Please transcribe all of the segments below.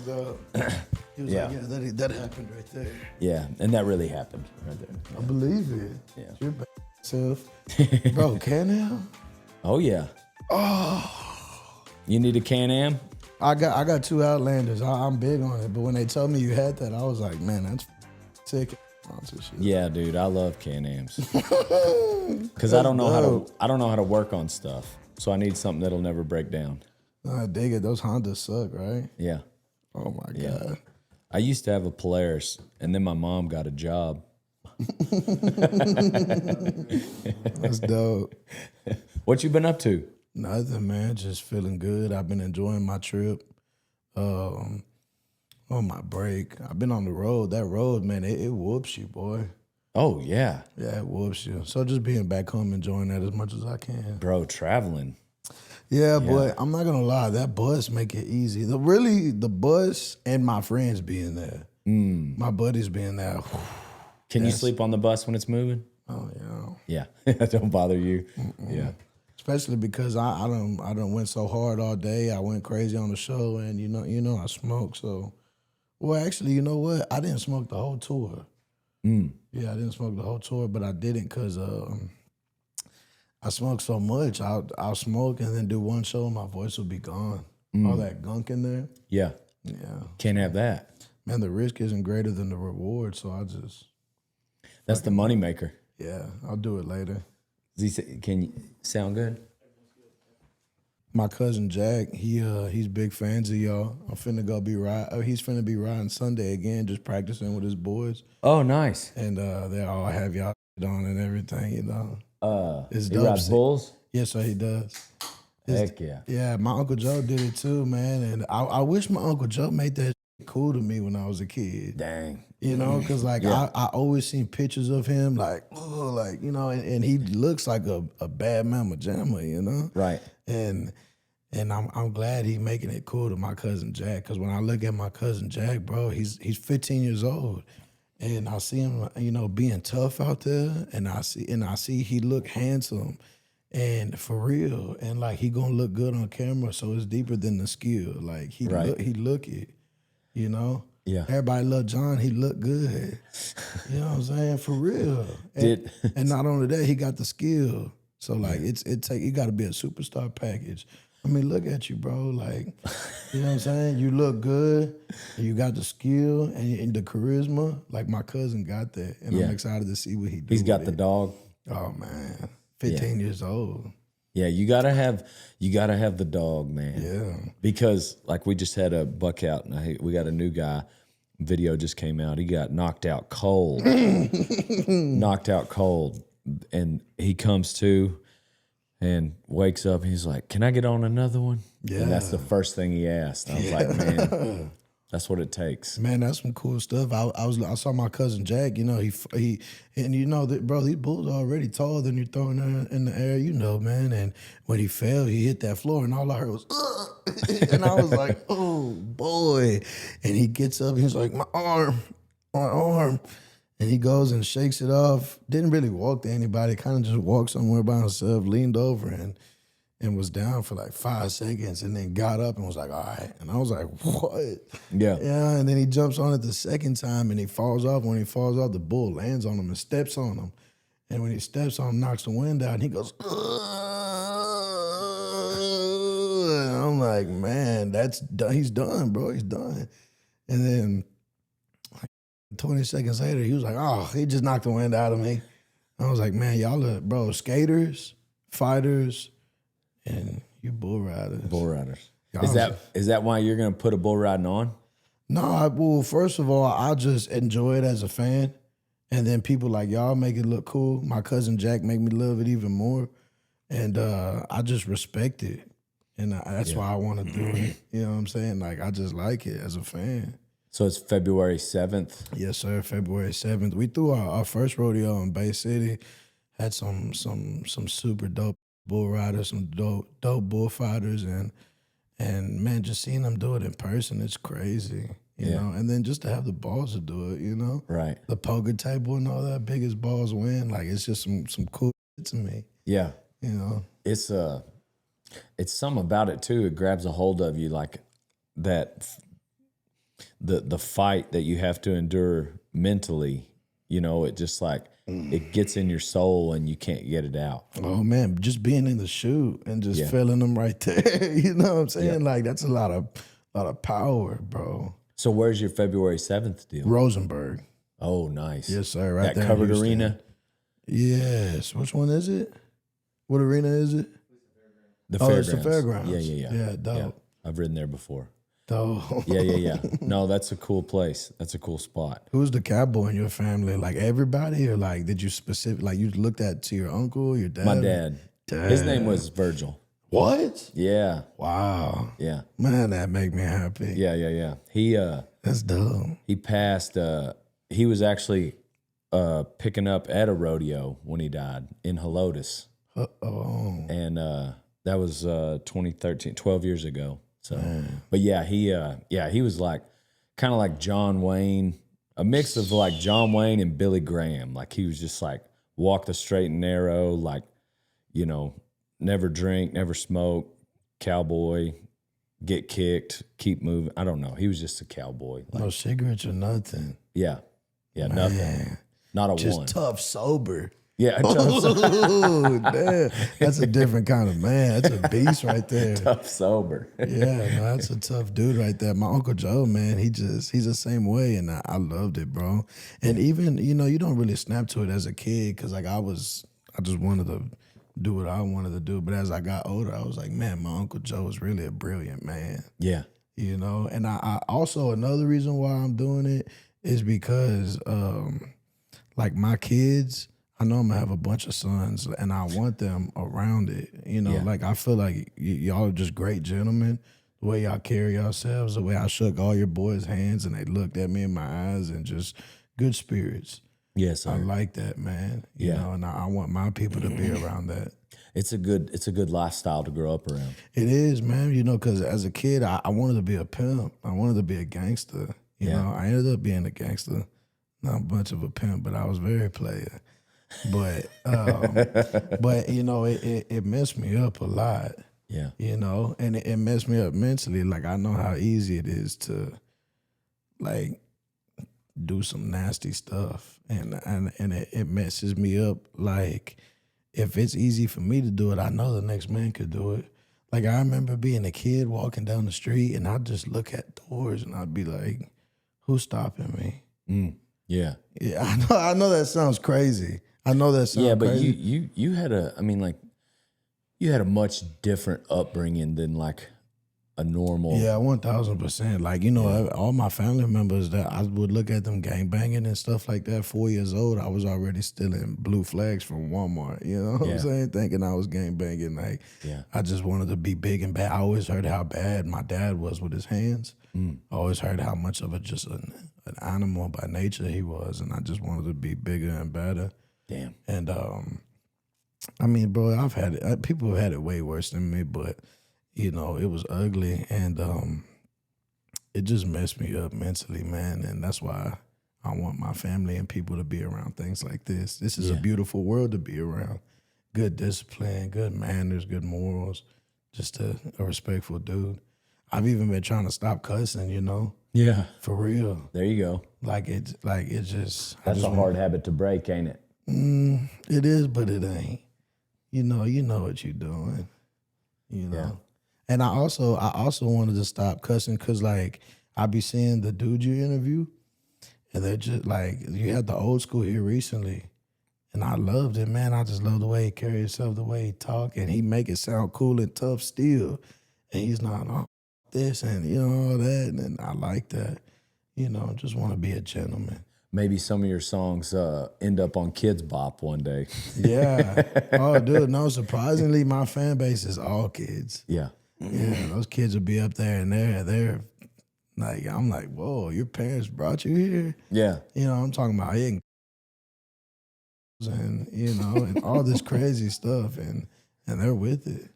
dog. He was like, yeah, that happened right there. Yeah, and that really happened right there. I believe it. Yeah. Your bad self. Bro, Can-Am? Oh, yeah. Oh. You need a Can-Am? I got two Outlanders. I'm big on it. But when they told me you had that, I was like, man, that's sick. Yeah, dude, I love Can-Ams. Because I don't know how to work on stuff. So I need something that'll never break down. I dig it. Those Hondas suck, right? Yeah. Oh my God. I used to have a Polaris, and then my mom got a job. That's dope. What you been up to? Nothing, man. Just feeling good. I've been enjoying my trip. On my break, I've been on the road. That road, man, it whoops you, boy. Oh, yeah. Yeah, it whoops you. So just being back home, enjoying that as much as I can. Bro, traveling. Yeah, but I'm not going to lie. That bus make it easy. The bus and my friends being there. My buddies being there. Can you sleep on the bus when it's moving? Oh, yeah. Yeah. Don't bother you. Yeah. Especially because I done went so hard all day. I went crazy on the show, and you know I smoke. So, well, actually, you know what? I didn't smoke the whole tour. Yeah, I didn't smoke the whole tour, but I didn't because I smoked so much. I'll smoke and then do one show, and my voice will be gone. All that gunk in there. Yeah. Yeah. Can't have that. Man, the risk isn't greater than the reward, so I just. That's the money maker. Yeah, I'll do it later. Can you sound good? My cousin Jack, he's big fans of y'all. I'm finna go be he's finna be riding Sunday again, just practicing with his boys. Oh, nice. And they all have y'all on and everything, you know. It's He dope. rides bulls? Yes, sir, he does. Heck yeah. Yeah, my Uncle Joe did it too, man. And I wish my Uncle Joe made that cool to me when I was a kid. Dang. You know, because like I always seen pictures of him like, oh, like, you know, and he looks like a bad mama jamma, you know? Right. And I'm glad he making it cool to my cousin Jack, because when I look at my cousin Jack, bro, he's 15 years old, and I see him, you know, being tough out there, and I see he look handsome, and for real, and like he gonna look good on camera, so it's deeper than the skill. Like he look it, you know. Yeah. Everybody love John. He look good. You know what I'm saying? For real. And not only that, he got the skill. So like you got to be a superstar package. I mean, look at you, bro. Like, you know what I'm saying? You look good, and you got the skill and the charisma. Like my cousin got that, and I'm excited to see what he do. He's got the dog. Oh man, 15 years old. Yeah, you gotta have the dog, man. Yeah. Because like we just had a buck out, and we got a new guy. Video just came out. He got knocked out cold. And he comes to and wakes up and he's like, "Can I get on another one?" Yeah. And that's the first thing he asked. I was like, man, that's what it takes. Man, that's some cool stuff. I saw my cousin Jack, you know, he and you know that, bro, these bulls are already taller than you're throwing in the air, you know, man. And when he fell, he hit that floor and all I heard was, ugh! And I was like, oh boy. And he gets up, he's like, my arm. And he goes and shakes it off. Didn't really walk to anybody, kind of just walked somewhere by himself, leaned over and was down for like 5 seconds and then got up and was like, all right. And I was like, what? Yeah. Yeah, and then he jumps on it the second time and he falls off. When he falls off, the bull lands on him and steps on him. And when he steps on him, knocks the wind out and he goes, ugh. And I'm like, man, that's done. He's done, bro. He's done. And then 20 seconds later, he was like, oh, he just knocked the wind out of me. I was like, man, y'all are, bro, skaters, fighters, and you bull riders. Bull riders. Is that why you're going to put a bull riding on? No, well, first of all, I just enjoy it as a fan. And then people like y'all make it look cool. My cousin Jack make me love it even more. And I just respect it. And that's why I want to do it. You know what I'm saying? Like, I just like it as a fan. So it's February 7th? Yes, sir, February 7th. We threw our first rodeo in Bay City. Had some super dope bull riders, some dope bullfighters, and man, just seeing them do it in person, it's crazy, you know. And then just to have the balls to do it, you know, right? The poker table and all that, biggest balls win. Like it's just some cool shit to me. Yeah, you know, it's something about it too. It grabs a hold of you like that. the fight that you have to endure mentally, you know, it just like it gets in your soul and you can't get it out. Oh man, just being in the shoot and just feeling them right there. You know what I'm saying? Yeah. Like that's a lot of power, bro. So where's your February 7th deal? Rosenberg. Oh, nice. Yes, sir. Right that there. covered arena. Yes. Which one is it? What arena is it? The Fairgrounds. It's the Fairgrounds. Yeah. Yeah, dope. Yeah. I've ridden there before. Dope. Yeah. No, that's a cool place. That's a cool spot. Who's the cowboy in your family? Like everybody, or like did you you looked at to your uncle, your dad? My dad. His name was Virgil. What? Yeah. Wow. Yeah. Man, that make me happy. Yeah. That's dope. He passed. He was actually picking up at a rodeo when he died in Helotes. Oh. And that was 2013, 12 years ago. So, but yeah, he was like kind of like John Wayne, a mix of like John Wayne and Billy Graham. Like he was just like walk the straight and narrow, like, you know, never drink, never smoke, cowboy, get kicked, keep moving. I don't know. He was just a cowboy. Like, No cigarettes or nothing. yeah, nothing. Not a Just one. tough, sober. Yeah, Oh, damn. That's a different kind of man. That's a beast right there. tough sober. Yeah, no, that's a tough dude right there. My Uncle Joe, man, he's the same way, and I loved it, bro. And even, you know, you don't really snap to it as a kid because, like, I just wanted to do what I wanted to do. But as I got older, I was like, man, my Uncle Joe is really a brilliant man. Yeah. You know, and I also, another reason why I'm doing it is because, like, my kids, I know I'm gonna have a bunch of sons, and I want them around it. You know, like I feel like y'all are just great gentlemen. The way y'all carry yourselves, the way I shook all your boys' hands, and they looked at me in my eyes, and just good spirits. Yes, I like that, man. You know, and I want my people to be around that. It's a good lifestyle to grow up around. It is, man. You know, because as a kid, I wanted to be a pimp. I wanted to be a gangster. You know, I ended up being a gangster. Not much of a pimp, but I was very player. But you know, it messed me up a lot. Yeah. You know, and it messed me up mentally. Like I know how easy it is to like do some nasty stuff. And it messes me up. Like if it's easy for me to do it, I know the next man could do it. Like I remember being a kid walking down the street and I'd just look at doors and I'd be like, who's stopping me? Yeah. Yeah, I know that sounds crazy. I know that sounds crazy. But you had you had a much different upbringing than like a normal. Yeah, 1,000%. Like, you know, all my family members that I would look at them gangbanging and stuff like that. 4 years old, I was already stealing blue flags from Walmart. You know what I'm saying? Thinking I was gangbanging. Like, I just wanted to be big and bad. I always heard how bad my dad was with his hands. I always heard how much of just an animal by nature he was, and I just wanted to be bigger and better. Damn. And I mean, bro, I've had it. People have had it way worse than me, but you know, it was ugly, and it just messed me up mentally, man. And that's why I want my family and people to be around things like this. This is a beautiful world to be around. Good discipline, good manners, good morals. Just a respectful dude. I've even been trying to stop cussing, you know. Yeah. For real. There you go. Like it just. That's a hard habit to break, ain't it? It is, but it ain't. You know what you're doing. You know. Yeah. And I also wanted to stop cussing because like I be seeing the dude you interview, and they're just like, you had the old school here recently, and I loved it, man. I just love the way he carry himself, the way he talk, and he make it sound cool and tough still, and he's not all this and you know all that, and I like that. You know, just want to be a gentleman. Maybe some of your songs end up on Kids Bop one day. Yeah. Oh, dude, no, surprisingly, my fan base is all kids. Yeah. Yeah, those kids will be up there and they're like, I'm like, whoa, your parents brought you here? Yeah. You know, I'm talking about eating and, you know, and all this crazy stuff and they're with it.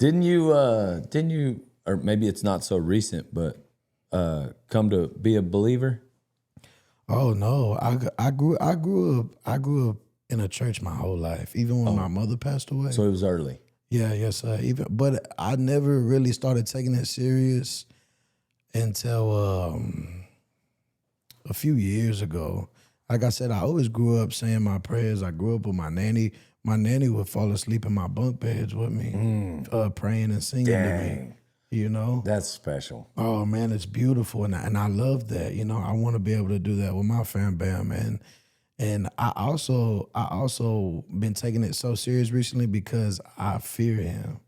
Didn't you, or maybe it's not so recent, but come to be a believer? Oh no, I grew up in a church my whole life, even when my mother passed away. So it was early. Yeah, yes, but I never really started taking it serious until a few years ago. Like I said, I always grew up saying my prayers. I grew up with my nanny. My nanny would fall asleep in my bunk beds with me, praying and singing to me. You know, That's special. oh man, it's beautiful, and I love that. You know, I want to be able to do that with my fam bam, man. And I also been taking it so serious recently because I fear him.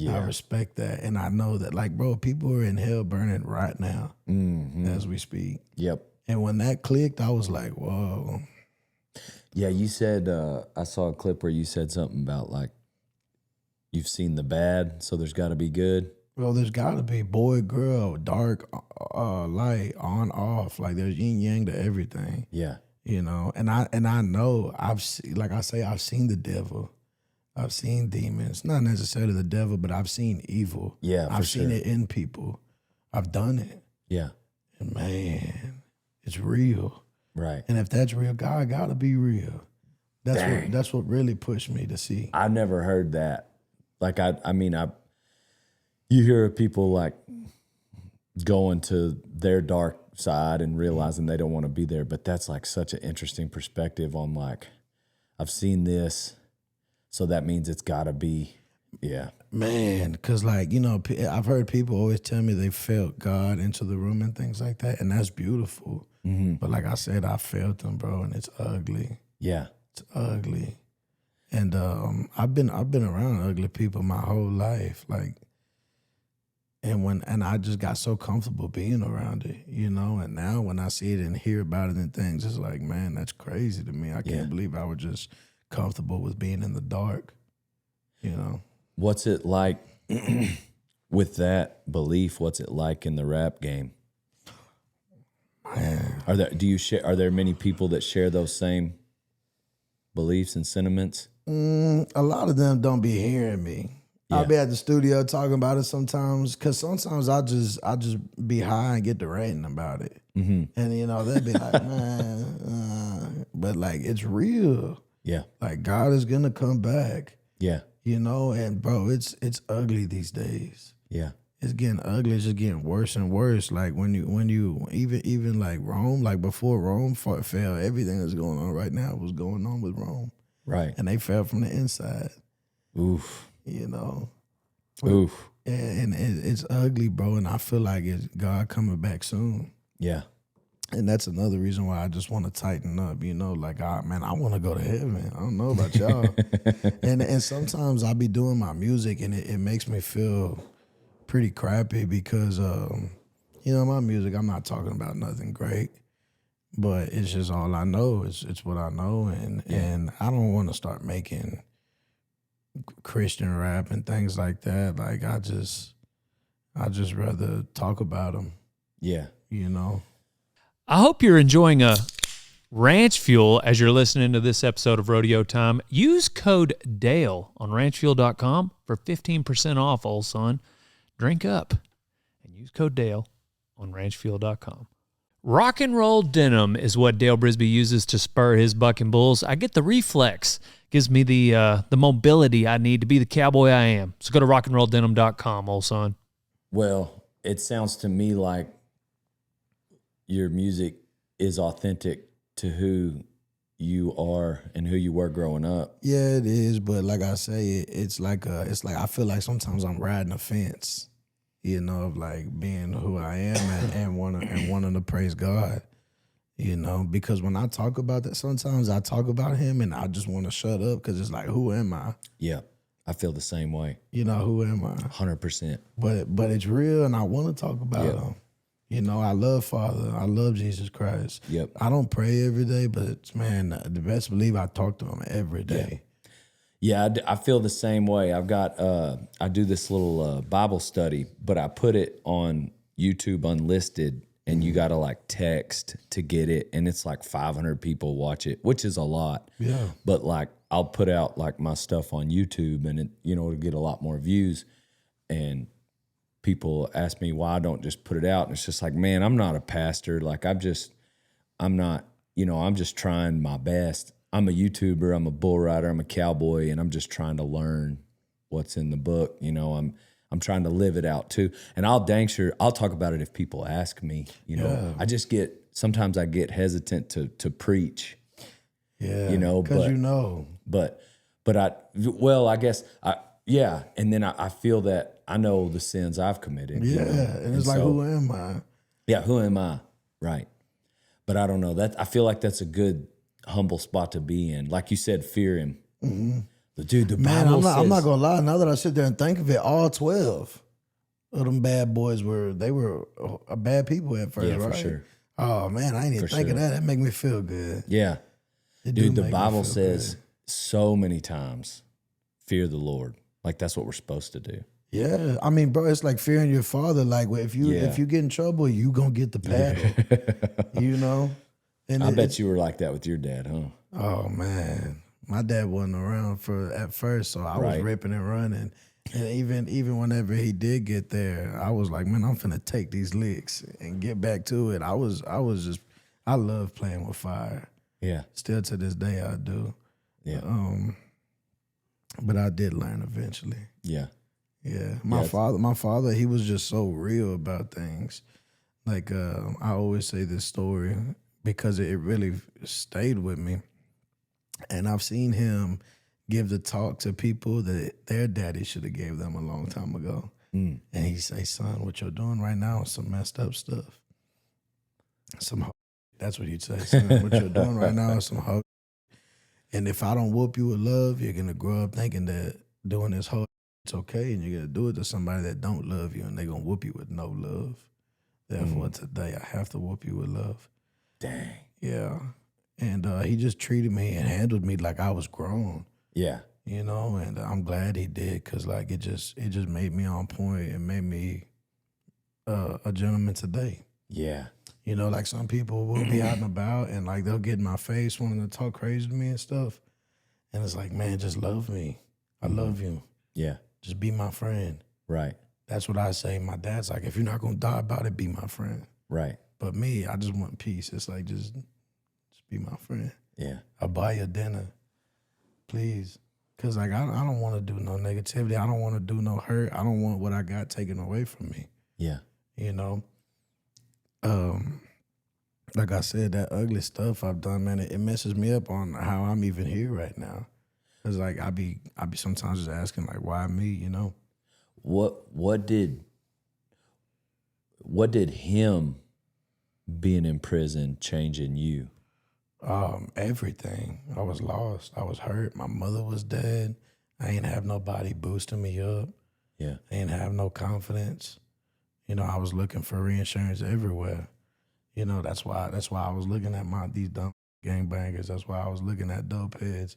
I respect that, and I know that, like, bro, people are in hell burning right now as we speak. Yep. And when that clicked, I was like, whoa. Yeah, you said, I saw a clip where you said something about, like, you've seen the bad, so there's got to be good. Well, there's got to be boy, girl, dark, light, on, off. Like, there's yin yang to everything. Yeah. You know, and I know I've seen the devil. I've seen demons, not necessarily the devil, but I've seen evil. Yeah, I've seen sure. it in people. I've done it. Yeah. And man, it's real. Right. And if that's real, God gotta be real. That's what really pushed me to see. I've never heard that. Like, you hear of people like going to their dark side and realizing they don't want to be there, but that's like such an interesting perspective on, like, I've seen this, so that means it's got to be, yeah. Man, because, like, you know, I've heard people always tell me they felt God into the room and things like that, and that's beautiful. But like I said, I felt them, bro, and it's ugly. Yeah. It's ugly. And I've been around ugly people my whole life, like, and I just got so comfortable being around it, you know. And now when I see it and hear about it and things, it's like, man, that's crazy to me. I can't believe I was just comfortable with being in the dark, you know. What's it like with that belief? What's it like in the rap game? Man. Are there many people that share those same beliefs and sentiments? A lot of them don't be hearing me. Yeah. I'll be at the studio talking about it sometimes, because sometimes I just be high and get to ranting about it. And, you know, they'll be like, man, but, like, it's real. Yeah. Like, God is going to come back. Yeah. You know, and, bro, it's ugly these days. Yeah. It's getting ugly. It's just getting worse and worse. Like, when you even like Rome, like before Rome fell, everything that's going on right now was going on with Rome. Right. And they fell from the inside. Oof. You know. Oof. And it's ugly, bro. And I feel like it's God coming back soon. Yeah. And that's another reason why I just want to tighten up, you know, like, I want to go to heaven. I don't know about y'all. and sometimes I be doing my music and it makes me feel pretty crappy because, you know, my music, I'm not talking about nothing great, but it's just all I know. It's what I know. And I don't want to start making Christian rap and things like that. Like, I just rather talk about them. Yeah. You know? I hope you're enjoying a ranch fuel as you're listening to this episode of Rodeo Time. Use code DALE on ranchfuel.com for 15% off, old son. Drink up and use code DALE on ranchfuel.com. Rock and roll denim is what Dale Brisby uses to spur his bucking bulls. I get the reflex. Gives me the mobility I need to be the cowboy I am. So go to rockandrolldenim.com, old son. Well, it sounds to me like your music is authentic to who you are and who you were growing up. Yeah, it is, but like I say, it's like I feel like sometimes I'm riding a fence, you know, of like being who I am and wanting to praise God, you know, because when I talk about that, sometimes I talk about him and I just want to shut up because it's like, who am I? Yeah, I feel the same way. You know, who am I? 100%. But it's real, and I want to talk about him. You know, I love Father. I love Jesus Christ. Yep. I don't pray every day, but, man, the best believe I talk to him every day. Yeah, I feel the same way. I've got, I do this little Bible study, but I put it on YouTube unlisted, and you got to, like, text to get it, and it's like 500 people watch it, which is a lot. Yeah. But, like, I'll put out, like, my stuff on YouTube, and it, you know, it'll get a lot more views, and people ask me why I don't just put it out. And it's just like, man, I'm not a pastor. Like, I'm just trying my best. I'm a YouTuber, I'm a bull rider, I'm a cowboy, and I'm just trying to learn what's in the book. You know, I'm trying to live it out too. And I'll talk about it if people ask me, you know. I just get sometimes I get hesitant to preach, Yeah, you know, because I guess yeah. And then I feel that I know the sins I've committed. yeah, you know? and it's like, so, who am I? yeah, who am I? Right. But I don't know that. I feel like that's a good humble spot to be in. Like you said, fear him. But dude, the Man, Bible I'm not says, gonna lie. Now that I sit there and think of it, all 12 of them bad boys were bad people at first, yeah, right? for sure. Oh man, I ain't even think of that. That make me feel good. Yeah. It do Dude, the make me Bible feel says good. so many times, fear the Lord. Like that's what we're supposed to do. Yeah, I mean, bro, it's like fearing your father. Like, if you get in trouble, you gonna get the paddle. You know, and I bet you were like that with your dad, huh? Oh man, my dad wasn't around at first, so I was Right. ripping and running. And even whenever he did get there, I was like, man, I'm finna take these licks and get back to it. I love playing with fire. Yeah. Still to this day, I do. Yeah. But I did learn eventually. Yeah. Yeah, my father, he was just so real about things. Like I always say this story because it really stayed with me, and I've seen him give the talk to people that their daddy should have gave them a long time ago. And he say, "Son, what you're doing right now is some messed up stuff." That's what he'd say. "Son, what you're doing right now is some hoe. And if I don't whoop you with love, you're gonna grow up thinking that doing this hoe it's okay, and you're gonna do it to somebody that don't love you, and they're gonna whoop you with no love. Therefore, today I have to whoop you with love." Dang. Yeah, and he just treated me and handled me like I was grown. Yeah. You know, and I'm glad he did, because like it just made me on point and made me a gentleman today. Yeah. You know, like some people will be out and about and like they'll get in my face wanting to talk crazy to me and stuff. And it's like, man, just love me. I love you. Yeah. Just be my friend. Right. That's what I say. My dad's like, if you're not gonna die about it, be my friend. Right. But me, I just want peace. It's like just be my friend. Yeah. I'll buy you dinner, please. Cause like I don't want to do no negativity. I don't want to do no hurt. I don't want what I got taken away from me. Yeah. You know. Like I said, that ugly stuff I've done, man, it messes me up on how I'm even here right now. Cause like I be sometimes just asking like, why me? You know. What did him being in prison change in you? Everything. I was lost. I was hurt. My mother was dead. I ain't have nobody boosting me up. Yeah. I ain't have no confidence. You know, I was looking for reinsurance everywhere. You know, that's why I was looking at these dumb gangbangers. That's why I was looking at dope heads.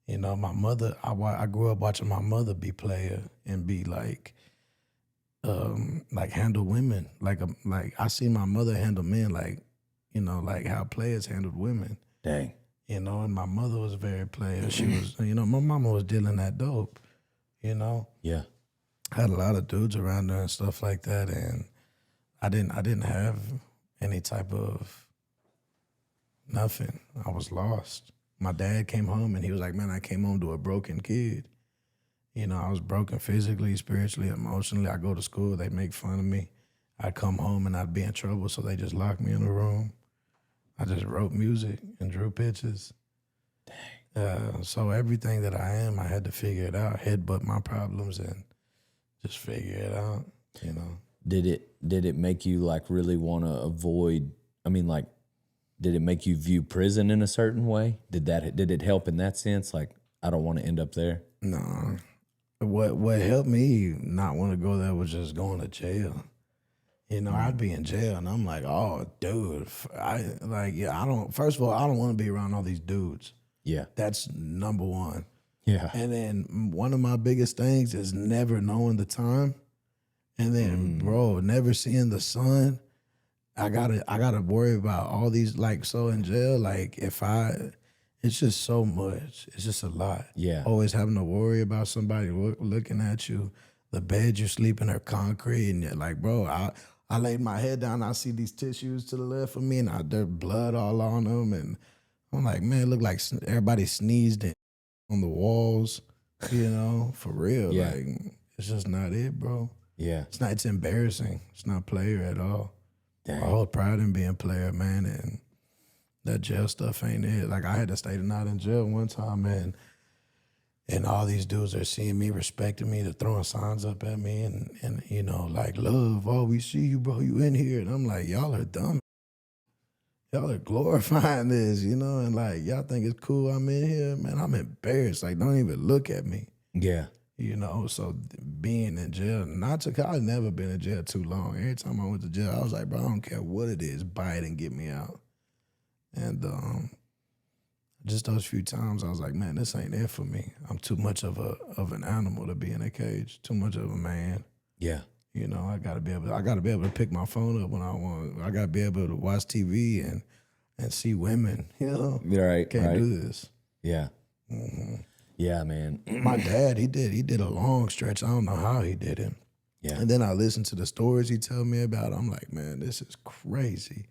You know, my mother, I grew up watching my mother be player and be like handle women. Like I see my mother handle men like, you know, like how players handled women. Dang. You know, and my mother was very player. She was, you know, my mama was dealing that dope, you know. Yeah. Had a lot of dudes around her and stuff like that, and I didn't have any type of nothing. I was lost. My dad came home and he was like, man, I came home to a broken kid. You know, I was broken physically, spiritually, emotionally. I go to school, they make fun of me. I'd come home and I'd be in trouble, so they just locked me in a room. I just wrote music and drew pictures. Dang. So everything that I am, I had to figure it out, headbutt my problems and just figure it out, you know. Did it make you like really want to avoid, I mean, like, did it make you view prison in a certain way? Did it help in that sense? Like, I don't want to end up there? No. What helped me not want to go there was just going to jail. You know, I'd be in jail and I'm like, oh, dude, first of all, I don't want to be around all these dudes. Yeah. That's number one. Yeah. And then one of my biggest things is never knowing the time. And then, bro, never seeing the sun. I gotta worry about all these, like, so in jail, like, it's just so much. It's just a lot. Yeah. Always having to worry about somebody looking at you. The bed you sleep in are concrete, and you're like, bro, I laid my head down, I see these tissues to the left of me, and there's blood all on them, and I'm like, man, it look like everybody sneezed on the walls, you know, for real. Yeah. Like, it's just not it, bro. Yeah. It's embarrassing. It's not player at all. I hold pride in being a player, man, and that jail stuff ain't it. Like, I had to stay the night in jail one time, man, and all these dudes are seeing me, respecting me, they're throwing signs up at me, and you know, like, love, oh, we see you, bro, you in here. And I'm like, y'all are dumb. Y'all are glorifying this, you know, and like, y'all think it's cool I'm in here? Man, I'm embarrassed. Like, don't even look at me. Yeah. You know, so being in jail, I've never been in jail too long. Every time I went to jail, I was like, bro, I don't care what it is, buy it and get me out. And just those few times, I was like, man, this ain't it for me. I'm too much of an animal to be in a cage, too much of a man. Yeah. You know, I gotta be able to pick my phone up when I want. I gotta be able to watch TV and see women. You know, Right. Can't do this. Yeah. Yeah, man. My dad, he did a long stretch. I don't know how he did it. Yeah. And then I listened to the stories he told me about. I'm like, man, this is crazy.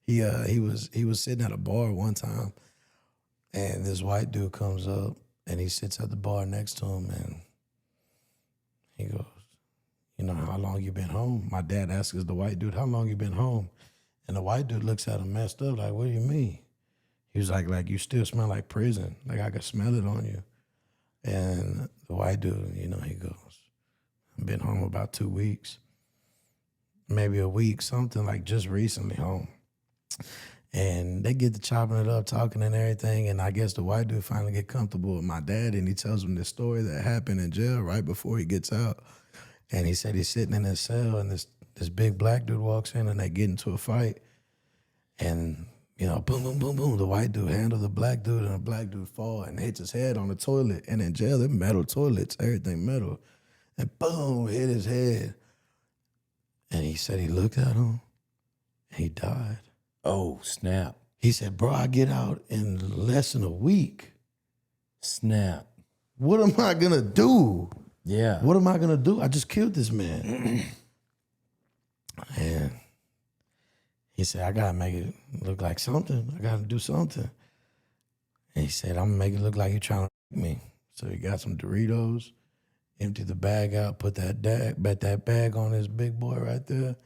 He was sitting at a bar one time, and this white dude comes up and he sits at the bar next to him, and he goes, you know, how long you been home? My dad asks the white dude, how long you been home? And the white dude looks at him messed up, like, what do you mean? He was like, you still smell like prison. Like, I could smell it on you. And the white dude, you know, he goes, I've been home about 2 weeks, maybe a week, something, like just recently home. And they get to chopping it up, talking and everything. And I guess the white dude finally get comfortable with my dad, and he tells him this story that happened in jail right before he gets out. And he said he's sitting in his cell, and this big black dude walks in, and they get into a fight. And, you know, boom, boom, boom, boom, the white dude handled the black dude, and the black dude fall and hits his head on the toilet. And in jail, they're metal toilets, everything metal. And boom, hit his head. And he said he looked at him, and he died. Oh, snap. He said, bro, I get out in less than a week. Snap. What am I going to do? Yeah. What am I going to do? I just killed this man. And he said, I got to make it look like something. I got to do something. And he said, I'm going to make it look like you're trying to me. So he got some Doritos, emptied the bag out, put that bag on his big boy right there.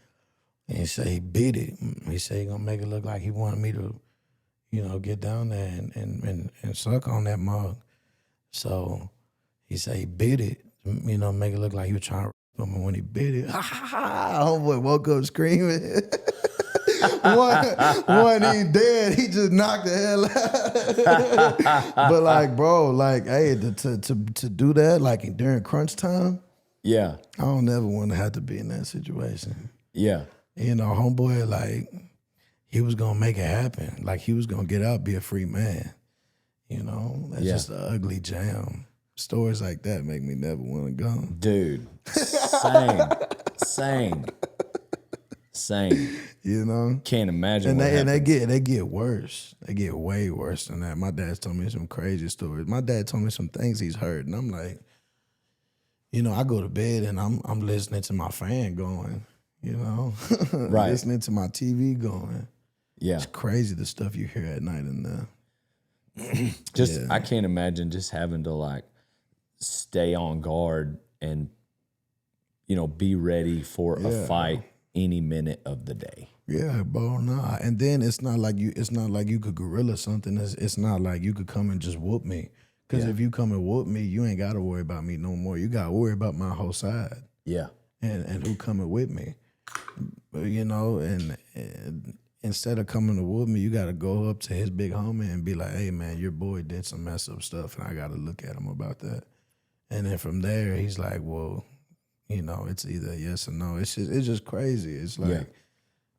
And he said he beat it. He said he going to make it look like he wanted me to, you know, get down there and suck on that mug. So he said he beat it, you know, make it look like he was trying to him. And when he beat it, homeboy woke up screaming. one, he dead. He just knocked the hell out. But like, bro, like, hey, to do that, like during crunch time, Yeah. I don't ever want to have to be in that situation. Yeah. You know, homeboy, like, he was going to make it happen. Like, he was going to get out, be a free man. You know, that's just an ugly jam. Stories like that make me never want to go. Dude, same. You know? Can't imagine And they get worse. They get way worse than that. My dad's told me some crazy stories. My dad told me some things he's heard, and I'm like, you know, I go to bed and I'm listening to my fan going, you know? Right. Listening to my TV going. Yeah. It's crazy the stuff you hear at night in there. I can't imagine just having to like stay on guard and, you know, be ready for a fight any minute of the day. Yeah, bro, nah. And then it's not like you could guerrilla something. It's not like you could come and just whoop me. Because if you come and whoop me, you ain't got to worry about me no more. You got to worry about my whole side. Yeah. And who coming with me. You know, and instead of coming to whoop me, you got to go up to his big homie and be like, hey, man, your boy did some mess up stuff, and I got to look at him about that. And then from there, he's like, well, you know, it's either yes or no. It's just crazy. It's like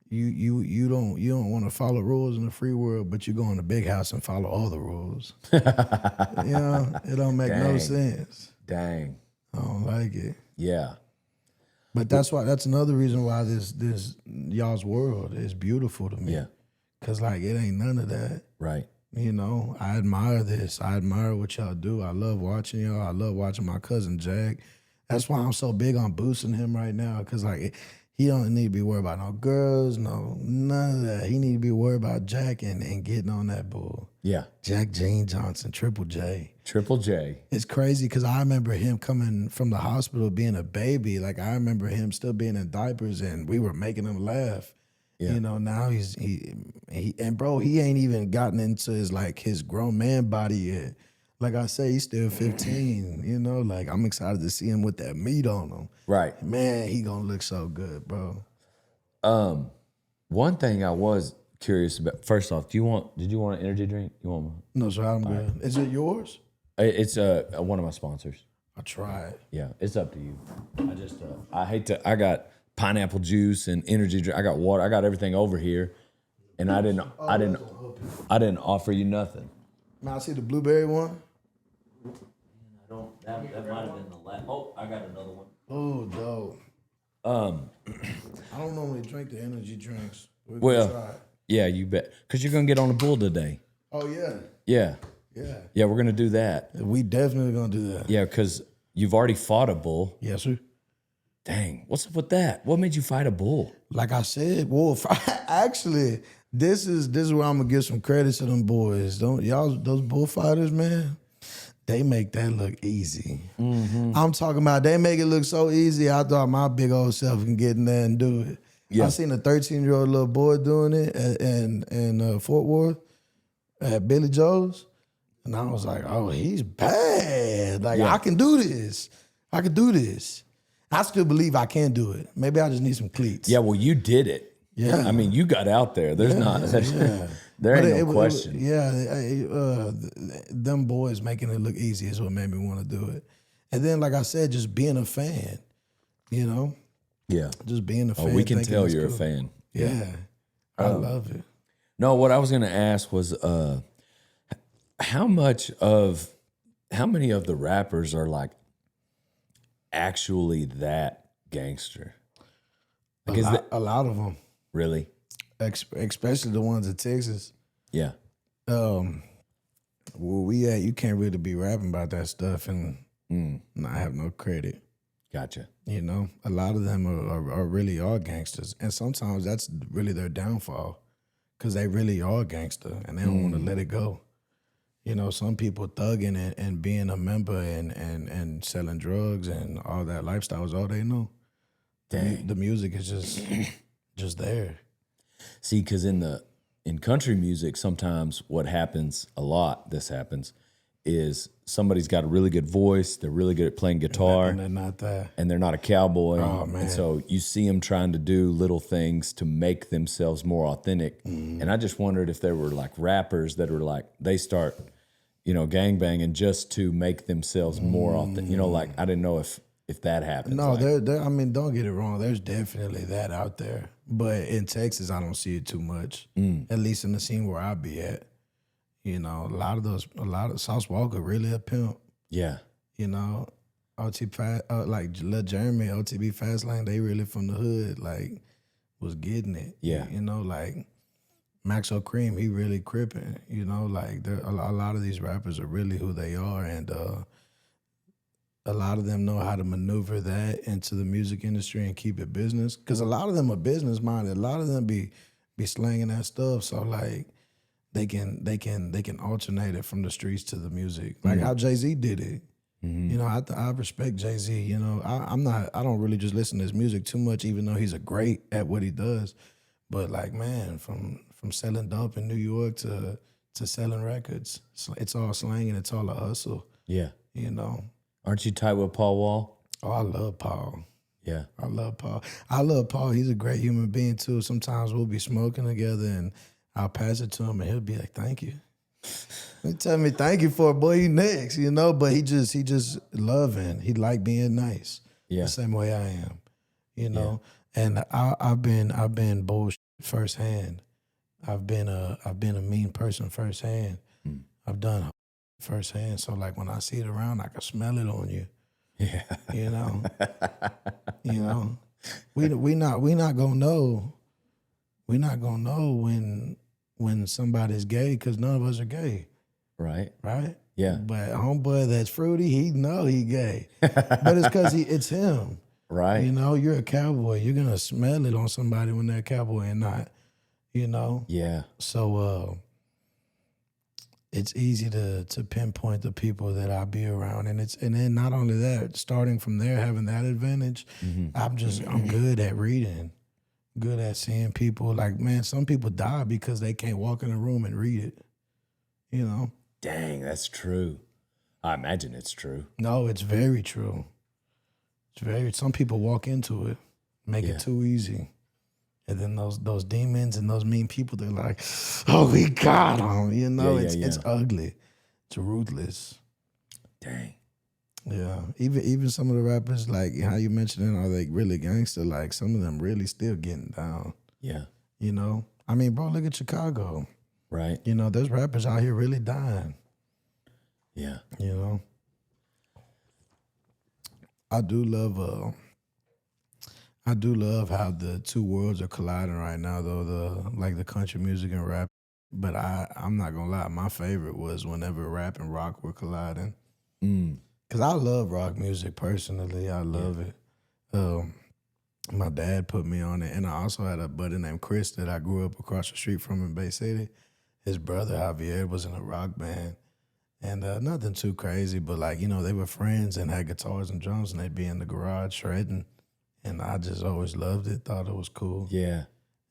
you don't want to follow rules in the free world, but you go in the big house and follow all the rules. You know, it don't make no sense. Dang. I don't like it. Yeah. But that's another reason why this y'all's world is beautiful to me. Yeah. Cause like it ain't none of that. Right. You know, I admire this. I admire what y'all do. I love watching y'all. I love watching my cousin Jack. That's why I'm so big on boosting him right now. Cause like he don't need to be worried about no girls, none of that. He need to be worried about Jack and getting on that bull. Yeah. Jack Jane Johnson, Triple J. Triple J. It's crazy because I remember him coming from the hospital being a baby. Like I remember him still being in diapers and we were making him laugh. Yeah. You know, now and bro, he ain't even gotten into his grown man body yet. Like I say, he's still 15. You know, like I'm excited to see him with that meat on him. Right. Man, he gonna look so good, bro. One thing I was curious about. First off, did you want an energy drink? You want one? No, sir, I'm good. Is it yours? It's one of my sponsors. I tried. Yeah, it's up to you. I got pineapple juice and energy drink. I got water. I got everything over here, and I didn't offer you nothing. Now I see the blueberry one. That might have been the last. Oh, I got another one. Oh, dope. I don't normally drink the energy drinks. We're gonna Well, try it. yeah, you bet. Because you're gonna get on the bull today. Oh yeah, Yeah, yeah. we're gonna do that. We definitely gonna do that. Yeah, because you've already fought a bull. Yes, sir. Dang, what's up with that? What made you fight a bull? Like I said, Wolf. Actually, this is where I'm gonna give some credit to them boys. Those bullfighters, man. They make that look easy. I'm talking about they make it look so easy. I thought my big old self can get in there and do it. Yeah. I seen a 13-year-old little boy doing it in Fort Worth at Billy Joe's, and I was like, oh, he's bad. Like I can do this. I can do this. I still believe I can do it. Maybe I just need some cleats. Yeah, well, you did it. Yeah. I mean, you got out there. There's there ain't no question. Them boys making it look easy is what made me want to do it. And then, like I said, just being a fan, you know, Yeah. just being a fan. We can thinking tell it's you're cool. a fan. Yeah, I love it. No, what I was going to ask was how many of the rappers are like actually that gangster? Like, A lot of them, really? especially the ones in Texas. Yeah. Where we at, you can't really be rapping about that stuff and not have no credit. Gotcha. You know, a lot of them are really all gangsters, and sometimes that's really their downfall, because they really are gangster and they don't want to let it go. You know, some people thugging and being a member and selling drugs and all that lifestyle is all they know. Dang. The music is just there. See, because in country music, sometimes what happens a lot, is somebody's got a really good voice, they're really good at playing guitar, And they're not that. and they're not a cowboy. Oh, man. And so you see them trying to do little things to make themselves more authentic. And I just wondered if there were like rappers that were like, they start, gangbanging just to make themselves more authentic. Like, I didn't know if that happens. No, like, I mean, don't get it wrong. There's definitely that out there. But in Texas, I don't see it too much, at least in the scene where I be at. You know, a lot of Sauce Walker really a pimp. yeah. You know, like Lil Jeremy, OTB Fastlane, they really from the hood, like, was getting it. Yeah. You know, like Maxo Cream, he really cripping. You know, like a lot of these rappers are really who they are, and a lot of them know how to maneuver that into the music industry and keep it business. Because a lot of them are business minded. A lot of them be slanging that stuff. So like, they can alternate it from the streets to the music, like how Jay-Z did it. You know, I respect Jay-Z. You know, I don't really just listen to his music too much, even though he's a great at what he does. But like, man, from selling dope in New York to selling records, it's all slang and it's all a hustle. Yeah. You know. Aren't you tight with Paul Wall? Oh, I love Paul. Yeah. I love Paul. He's a great human being too. Sometimes we'll be smoking together and I'll pass it to him and he'll be like, "Thank you." He tell me thank you for it, boy. You next, you know. But he just loving. He like being nice. Yeah. The same way I am, you know. And I've been bullshit firsthand. I've been a mean person firsthand. I've done firsthand. So like when I see it around, I can smell it on you. Yeah. You know. You know. We not gonna know. We're not gonna know when somebody's gay, because none of us are gay. Right. Right? Yeah. But homeboy that's fruity, he know he gay. But it's because it's him. Right. You know, you're a cowboy. You're gonna smell it on somebody when they're a cowboy and not, you know? Yeah. So it's easy to pinpoint the people that I be around. And then not only that, starting from there, having that advantage, I'm good at reading. good at seeing people. Like, man, some people die because they can't walk in a room and read it. You know? Dang, that's true. I imagine it's true. No, it's very true. Some people walk into it, make it too easy. And then those demons and those mean people, they're like, oh, we got them. You know, it's ugly. It's ruthless. Dang. Yeah. Even some of the rappers, like how you mentioned, are they really gangster? Like some of them really still getting down. Yeah. You know? I mean, bro, look at Chicago. Right. You know, there's rappers out here really dying. Yeah. You know? I do love how the two worlds are colliding right now, though, the country music and rap. But I'm not gonna lie, my favorite was whenever rap and rock were colliding. Cause I love rock music personally. I love it. My dad put me on it, and I also had a buddy named Chris that I grew up across the street from in Bay City. His brother Javier was in a rock band. And nothing too crazy, but like, you know, they were friends and had guitars and drums, and they'd be in the garage shredding. And I just always loved it, thought it was cool. Yeah.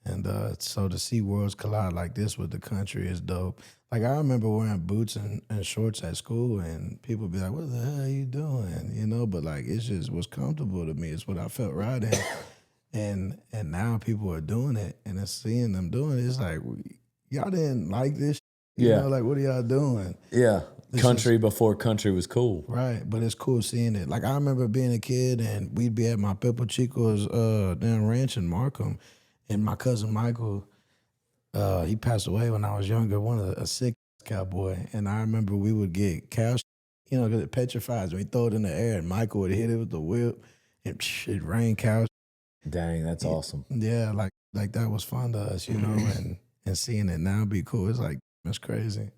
And so to see worlds collide like this with the country is dope. Like, I remember wearing boots and shorts at school, and people be like, what the hell are you doing? You know, but like, it's just what's comfortable to me. It's what I felt right in. And now people are doing it, and it's seeing them doing it. It's like, y'all didn't like this. You know, like, what are y'all doing? Yeah. Country before country was cool. Right, but it's cool seeing it. Like, I remember being a kid, and we'd be at my Peppo Chico's damn ranch in Markham, and my cousin Michael, he passed away when I was younger, a sick cowboy, and I remember we would get cow, you know, because it petrifies. We throw it in the air, and Michael would hit it with the whip, and it rained cows. Dang, that's awesome. Yeah, like that was fun to us, you know, and seeing it now be cool. It's like, it's crazy.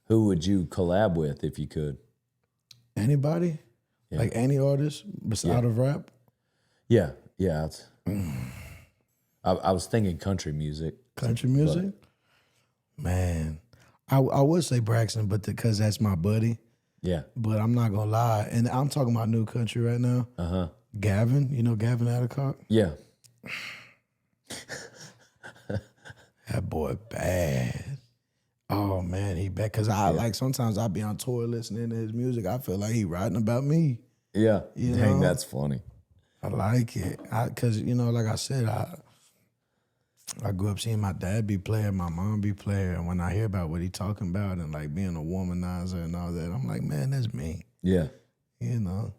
Who would you collab with if you could? Anybody? Yeah. Like any artist out of rap? Yeah. I was thinking country music. Country music? Man, I would say Braxton, but because that's my buddy. Yeah. But I'm not going to lie. And I'm talking about new country right now. Uh-huh. Gavin, you know Gavin Addercock? Yeah. That boy bad. Oh, man, he bad. Because like sometimes I be on tour listening to his music. I feel like he writing about me. Yeah. You Dang, know? that's funny. I like it. Because, you know, like I said, I grew up seeing my dad be player, my mom be player. And when I hear about what he talking about and like being a womanizer and all that, I'm like, man, that's me. Yeah. You know?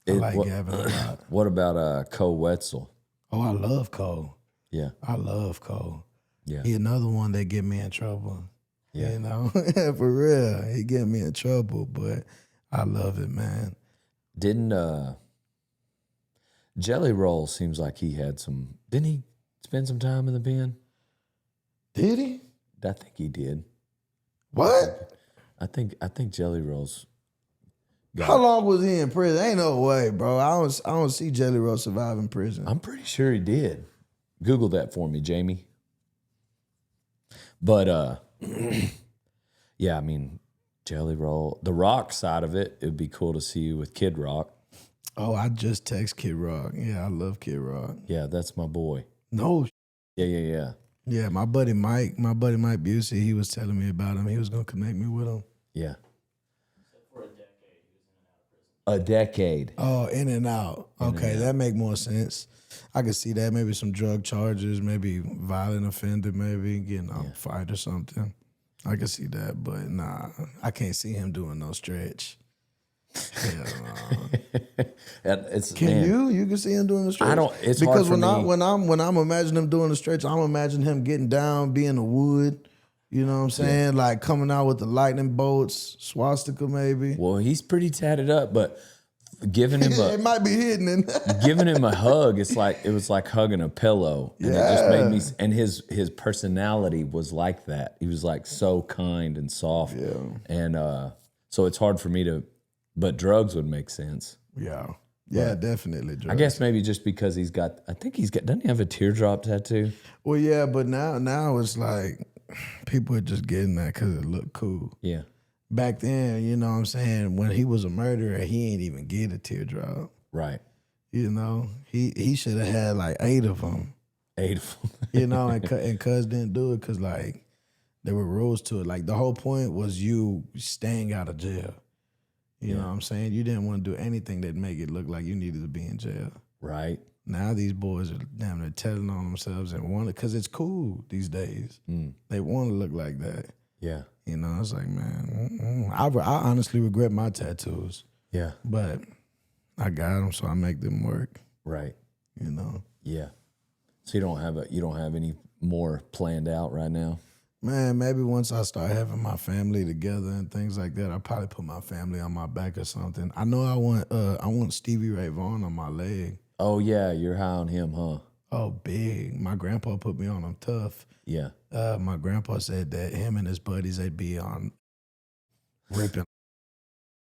I like Gavin a lot. What about Cole Wetzel? Oh, I love Cole. Yeah. I love Cole. Yeah. He another one that get me in trouble. Yeah. You know? For real. He get me in trouble, but I love it, man. Didn't Jelly Roll seems like he had some, didn't he spend some time in the pen? Did he? I think he did. What? I think Jelly Roll's How long was he in prison? Ain't no way, bro. I don't see Jelly Roll survive in prison. I'm pretty sure he did. Google that for me, Jamie. But yeah, I mean, Jelly Roll, the rock side of it, it'd be cool to see you with Kid Rock. Oh, I just text Kid Rock. Yeah, I love Kid Rock. Yeah, that's my boy. No. Yeah. Yeah, my buddy Mike Busey, he was telling me about him. He was gonna connect me with him. Yeah. For a decade. Oh, in and out. Okay, that make more sense. I could see that. Maybe some drug charges, maybe violent offender, maybe getting a fight or something. I could see that, but nah, I can't see him doing no stretch. Hell no. Can you? You can see him doing the stretch. I don't. It's because hard for when I'm imagining him doing the stretch, I'm imagining him getting down, being in the wood. You know what I'm saying? Yeah. Like coming out with the lightning bolts, swastika maybe. Well, he's pretty tatted up, but giving him it might be hidden. Giving him a hug, it was like hugging a pillow, and it just made me. And his personality was like that. He was like so kind and soft, and so it's hard for me to. But drugs would make sense. Yeah, definitely. Drugs. I guess maybe just because doesn't he have a teardrop tattoo? Well, yeah, but now it's like people are just getting that because it looked cool. Yeah. Back then, you know what I'm saying, when he was a murderer, he ain't even get a teardrop. Right. You know, he should have had like 8 of them. 8 of them. You know, and cuz didn't do it because like there were rules to it. Like the whole point was you staying out of jail. You know what I'm saying? You didn't want to do anything that make it look like you needed to be in jail. Right. Now these boys are damn near telling on themselves and want it because it's cool these days. They want to look like that. Yeah. You know, it's like, man, I honestly regret my tattoos. Yeah. But I got them, so I make them work. Right. You know. Yeah. So you don't have any more planned out right now? Man, maybe once I start having my family together and things like that, I'll probably put my family on my back or something. I know I want Stevie Ray Vaughan on my leg. Oh yeah, you're high on him, huh? Oh, big. My grandpa put me on him tough. Yeah. My grandpa said that him and his buddies, they'd be on ripping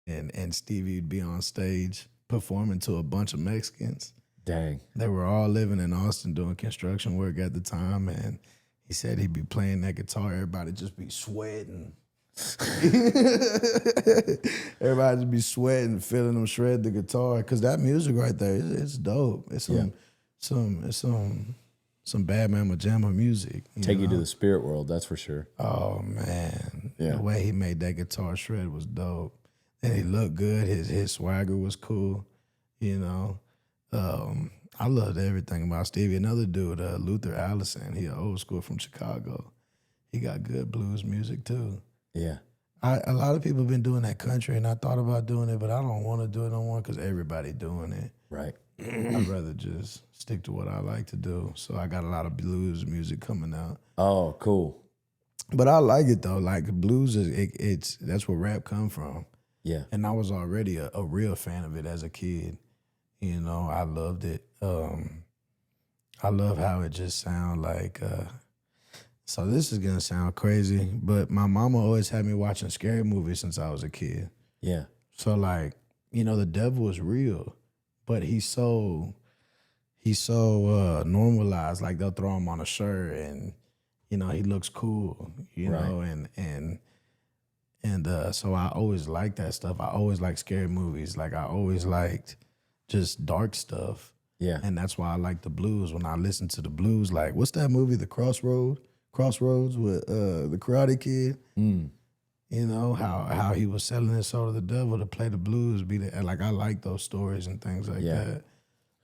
and Stevie would be on stage performing to a bunch of Mexicans. Dang. They were all living in Austin doing construction work at the time, and he said he'd be playing that guitar. Everybody just be sweating. Everybody just be sweating, feeling them shred the guitar. Because that music right there, it's dope. It's some Bad Mama Jamma music. Take you to the spirit world, that's for sure. Oh, man. Yeah. The way he made that guitar shred was dope. And he looked good. His swagger was cool, you know. I loved everything about Stevie. Another dude, Luther Allison, he old school from Chicago. He got good blues music too. Yeah. A lot of people have been doing that country, and I thought about doing it, but I don't want to do it no more because everybody doing it. Right. I'd rather just stick to what I like to do. So I got a lot of blues music coming out. Oh, cool. But I like it though. Like blues is that's where rap come from. Yeah. And I was already a real fan of it as a kid. You know, I loved it. I love how it just sound like. So this is gonna sound crazy, but my mama always had me watching scary movies since I was a kid. Yeah. So like, you know, the devil is real, but he's so normalized. Like they'll throw him on a shirt, and you know he looks cool. You know, and so I always liked that stuff. I always liked scary movies. Like I always liked just dark stuff. Yeah. And that's why I like the blues. When I listen to the blues, like what's that movie, The Crossroads with the Karate Kid? You know, how he was selling his soul to the devil to play the blues. Like I like those stories and things like that.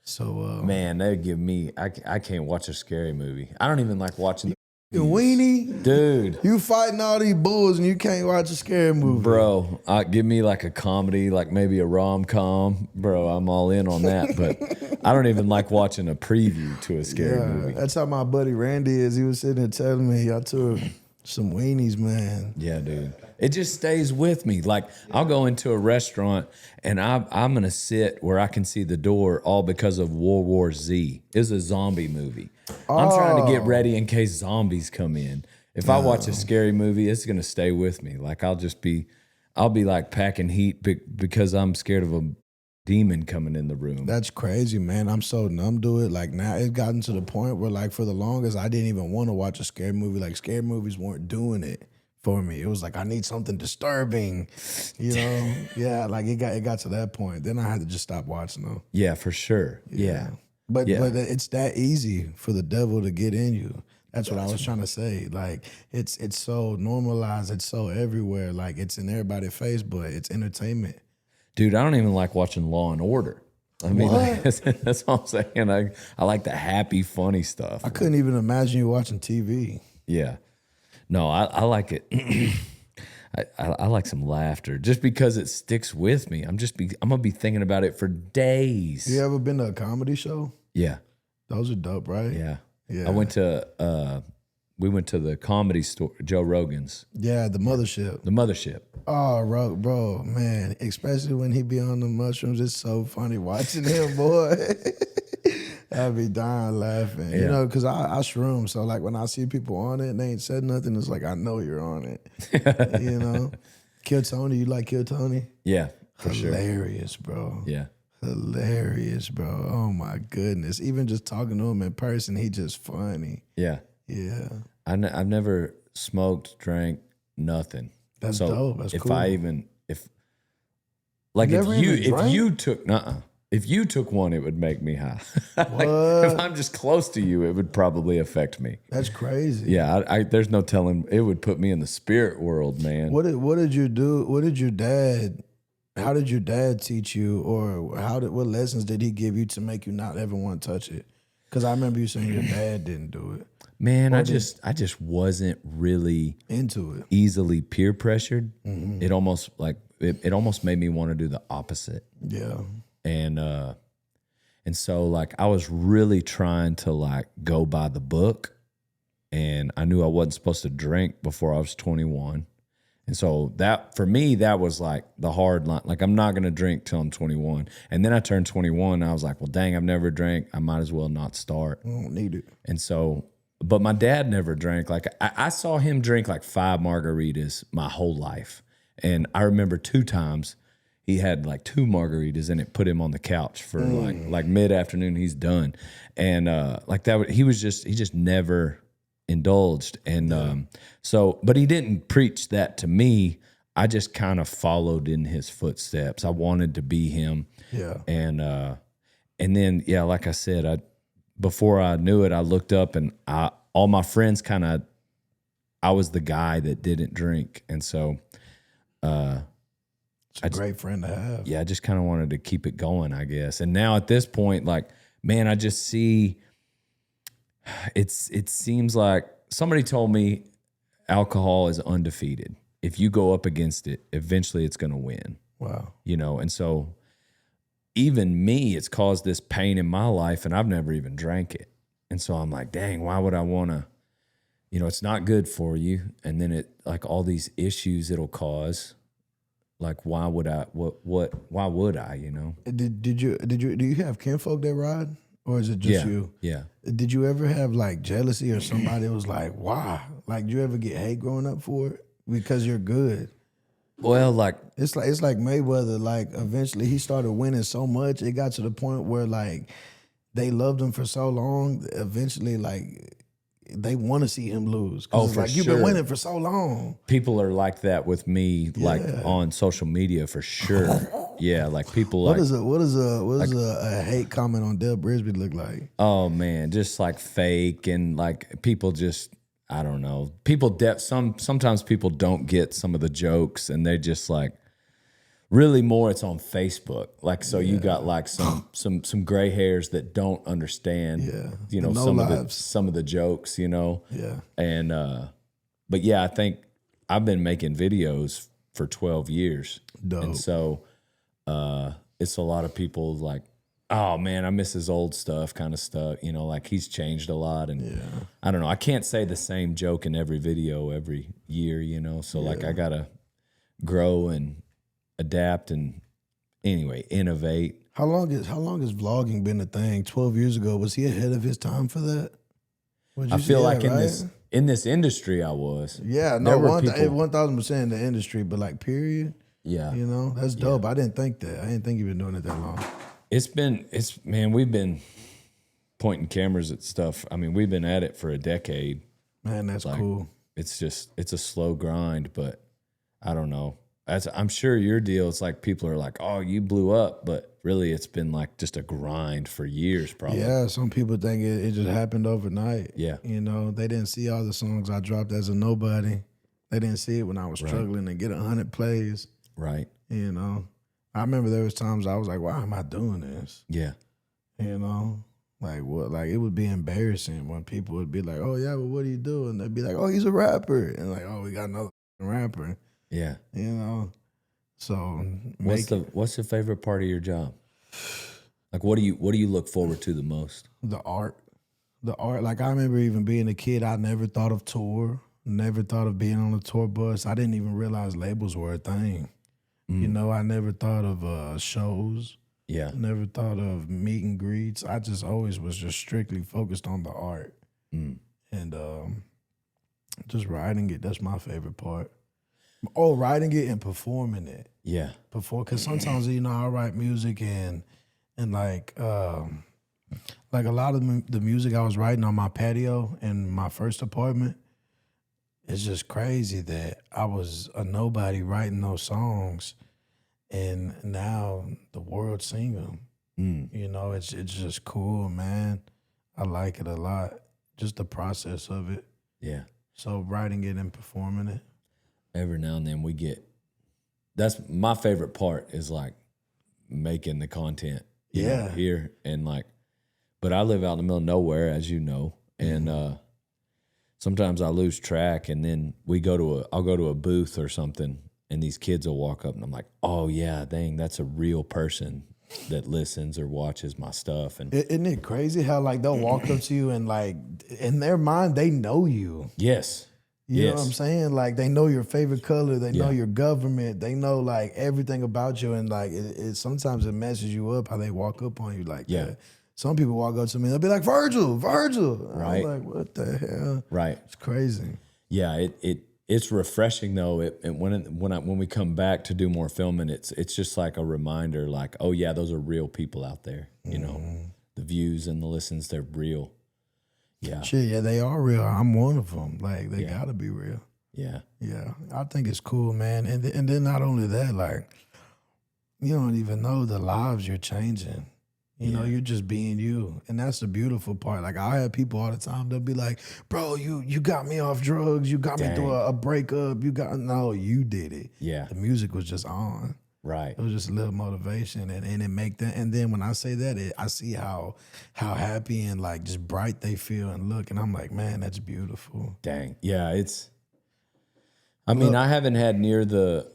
So man, they give me I can't watch a scary movie. I don't even like watching you weenie, dude. You fighting all these bulls and you can't watch a scary movie, bro. Give me like a comedy, like maybe a rom-com, bro. I'm all in on that. But I don't even like watching a preview to a scary movie. That's how my buddy Randy is. He was sitting there telling me I took some weenies, man. Yeah, dude. It just stays with me. Like I'll go into a restaurant and I'm gonna sit where I can see the door, all because of World War Z. It's a zombie movie. I'm trying to get ready in case zombies come in. If I watch a scary movie, it's gonna stay with me. Like I'll be like packing heat because I'm scared of a demon coming in the room. That's crazy, man. I'm so numb to it. Like now it's gotten to the point where like for the longest I didn't even want to watch a scary movie. Like scary movies weren't doing it for me. It was like I need something disturbing, you know? Yeah, like it got to that point. Then I had to just stop watching them. Yeah, for sure. Yeah. But it's that easy for the devil to get in you. That's what I was trying to say. Like it's so normalized, it's so everywhere. Like it's in everybody's face, but it's entertainment. Dude, I don't even like watching Law and Order. I mean, like, that's what I'm saying. I like the happy, funny stuff. I couldn't even imagine you watching TV. Yeah. No, I like it. I like some laughter just because it sticks with me. I'm gonna be thinking about it for days. You ever been to a comedy show? Yeah. Those are dope, right? Yeah. Yeah. We went to the Comedy Store, Joe Rogan's. Yeah, the Mothership. The Mothership. Oh, bro, man. Especially when he be on the mushrooms. It's so funny watching him, boy. I'd be dying laughing. You know, because I shroom. So, like, when I see people on it and they ain't said nothing, it's like, I know you're on it. You know? Kill Tony. You like Kill Tony? Yeah, for sure. Hilarious, bro. Yeah. Hilarious, bro. Oh, my goodness. Even just talking to him in person, he just funny. Yeah. Yeah. I've never smoked, drank, nothing. That's dope. That's if cool. If you took, If you took one, it would make me high. Like, if I'm just close to you, it would probably affect me. That's crazy. Yeah, there's no telling. It would put me in the spirit world, man. What did you do? What did your dad? How did your dad teach you, or what lessons did he give you to make you not ever want to touch it? Because I remember you saying your dad didn't do it. Man, I just wasn't really Into it. easily peer pressured. It almost it almost made me want to do the opposite. Yeah. And so like I was really trying to like go by the book, and I knew I wasn't supposed to drink before I was 21. And so that for me, that was like the hard line. Like, I'm not going to drink till I'm 21. And then I turned 21 and I was like, well, dang, I've never drank. I might as well not start. I don't need it. And so, but my dad never drank. Like I saw him drink like 5 margaritas my whole life. And I remember 2 times he had like 2 margaritas and it put him on the couch for like mid-afternoon, he's done. And like that, he just never indulged. And so, but he didn't preach that to me. I just kind of followed in his footsteps. I wanted to be him. Yeah. And then, yeah, like I said, before I knew it, I looked up and all my friends I was the guy that didn't drink. And so, it's a great friend to have. yeah, I just kind of wanted to keep it going, I guess. And now at this point, like, man, I just see it seems like somebody told me alcohol is undefeated. If you go up against it, eventually it's going to win. Wow. You know, and so even me, it's caused this pain in my life, and I've never even drank it. And so I'm like, dang, why would I want to, you know, it's not good for you. And then it, like, all these issues it'll cause. Like, why would I, why would I, you know? Do you have kinfolk that ride? Or is it just you? Yeah. Did you ever have like jealousy or somebody that was like, why? Like, did you ever get hate growing up for it? Because you're good. Well, like, It's like Mayweather. Like, eventually he started winning so much, it got to the point where like they loved him for so long. Eventually, like, they want to see him lose. Oh, it's for like, you've sure. been winning for so long. people are like that with me, like on social media for sure. Yeah, like people What like, does a hate comment on Dale Brisby look like? oh man, just like fake, and like people just, I don't know. Sometimes people don't get some of the jokes, and they just like, really more it's on Facebook. Like, so you got like some gray hairs that don't understand, you know, some of the jokes, you know? Yeah. And, but yeah, I think I've been making videos for 12 years. Dope. And so, it's a lot of people like, oh man, I miss his old stuff kind of stuff. You know, like he's changed a lot. And I don't know, I can't say the same joke in every video every year, you know? So like I gotta grow and adapt and anyway, innovate. How long has vlogging been a thing? 12 years ago, was he ahead of his time for that? I feel like in this industry I was. Yeah, no, 1,000% in the industry, but like period. Yeah. You know, that's dope. I didn't think that. I didn't think you've been doing it that long. Man, we've been pointing cameras at stuff. I mean, we've been at it for a decade. Man, that's cool. It's a slow grind, but I don't know. I'm sure your deal, it's like people are like, oh, you blew up, but really it's been like just a grind for years probably. Yeah, some people think it just happened overnight. Yeah. You know, they didn't see all the songs I dropped as a nobody. They didn't see it when I was struggling to get 100 plays. Right. You know, I remember there was times I was like, why am I doing this? Yeah. You know, like what? Like it would be embarrassing when people would be like, oh yeah, well, what do you do? And they'd be like, oh, he's a rapper. And like, oh, we got another rapper. Yeah. You know, so what's the favorite part of your job? Like, what do you look forward to the most? the art. Like I remember even being a kid, I never thought of tour, never thought of being on a tour bus. I didn't even realize labels were a thing. You know, I never thought of shows. Yeah. Never thought of meet and greets. I just always was just strictly focused on the art. And just writing it, that's my favorite part. Oh, writing it and performing it. Yeah. Because sometimes, you know, I write music and like a lot of the music I was writing on my patio in my first apartment, it's just crazy that I was a nobody writing those songs, and now the world sing them. You know, it's just cool, man. I like it a lot. Just the process of it. Yeah. So writing it and performing it. Every now and then we get, that's my favorite part is like making the content. you know, Yeah. here and like, but I live out in the middle of nowhere, as you know, and sometimes I lose track, and then I'll go to a booth or something, and these kids will walk up, and I'm like, oh yeah, dang, that's a real person that listens or watches my stuff. And Isn't it crazy how like they'll walk up to you and like in their mind they know you. yes, You yes, know what I'm saying? Like they know your favorite color, they know Yeah. your government, they know like everything about you, and like it sometimes it messes you up how they walk up on you like Yeah. that. Some people walk up to me, they'll be like, Virgil. Right. I'm like, what the hell? right. It's crazy. Yeah, it's refreshing though. When we come back to do more filming, it's just like a reminder, like, oh yeah, those are real people out there. You know, the views and the listens, they're real. Yeah, Shit, yeah, they are real. I'm one of them. Like they Yeah. gotta be real. yeah, Yeah, I think it's cool, man. And then not only that, like you don't even know the lives you're changing. You know, Yeah. you're just being you, and that's the beautiful part. Like I have people all the time. They'll be like, "Bro, you got me off drugs. You got me through Dang. a breakup. No, you did it. yeah. The music was just on. Right. It was just a little motivation, and it make that. And then when I say that, I see how happy and like just bright they feel and look, and I'm like, man, that's beautiful. Dang. Yeah, I mean, I haven't had near the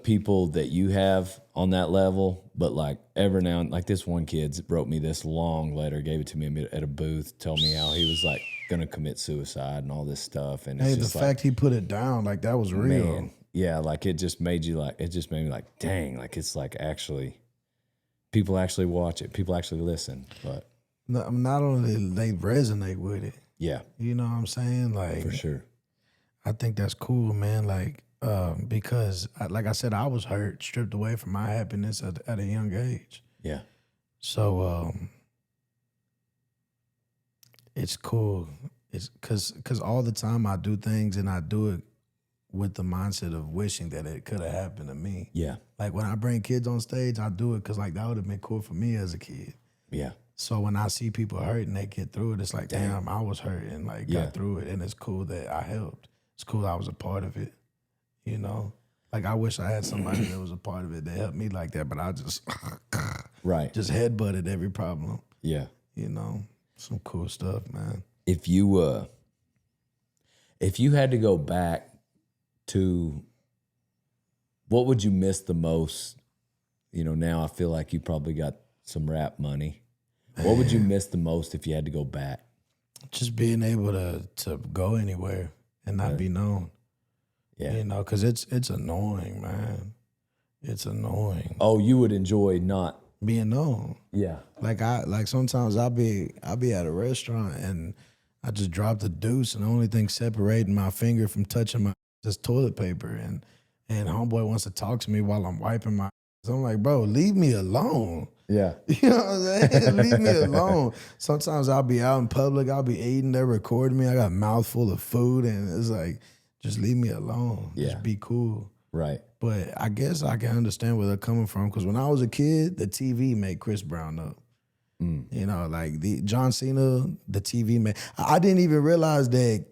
people that you have on that level, but like every now and like this one kid wrote me this long letter, gave it to me at a booth, told me how he was like gonna commit suicide and all this stuff. And Hey, it's the just fact he put it down, like that was real. man, yeah, like it just made me like, dang, like it's like actually people actually watch it, people actually listen. But Not only they resonate with it, yeah, you know what I'm saying? Like for sure. I think that's cool, man. Like, because like I said, I was hurt, stripped away from my happiness at a young age. Yeah. So it's cool. It's because all the time I do things and I do it with the mindset of wishing that it could have happened to me. Yeah. Like when I bring kids on stage, I do it because like that would have been cool for me as a kid. Yeah. So when I see people hurt and they get through it, it's like, damn, I was hurt and like Yeah. got through it, and it's cool that I helped. It's cool I was a part of it. You know, like I wish I had somebody that was a part of it that helped me like that, but I just Right. just headbutted every problem. Yeah. You know, some cool stuff, man. If you had to go back to, what would you miss the most? You know, now I feel like you probably got some rap money. What would you miss the most if you had to go back? Just being able to go anywhere and not be known. Yeah. You know, because it's annoying, man. It's annoying Oh, you would enjoy not. being known. Yeah. Like sometimes I'll be at a restaurant and I just drop the deuce, and the only thing separating my finger from touching my is toilet paper, and homeboy wants to talk to me while I'm wiping my. So I'm like, bro, leave me alone. Yeah. You know what I'm saying? Leave me alone. Sometimes I'll be out in public, I'll be eating, they're recording me, I got a mouthful of food, and it's like, just leave me alone. Yeah. Just be cool. Right. But I guess I can understand where they're coming from, because when I was a kid, the TV made Chris Brown up. You know, like the John Cena, the TV made. I didn't even realize that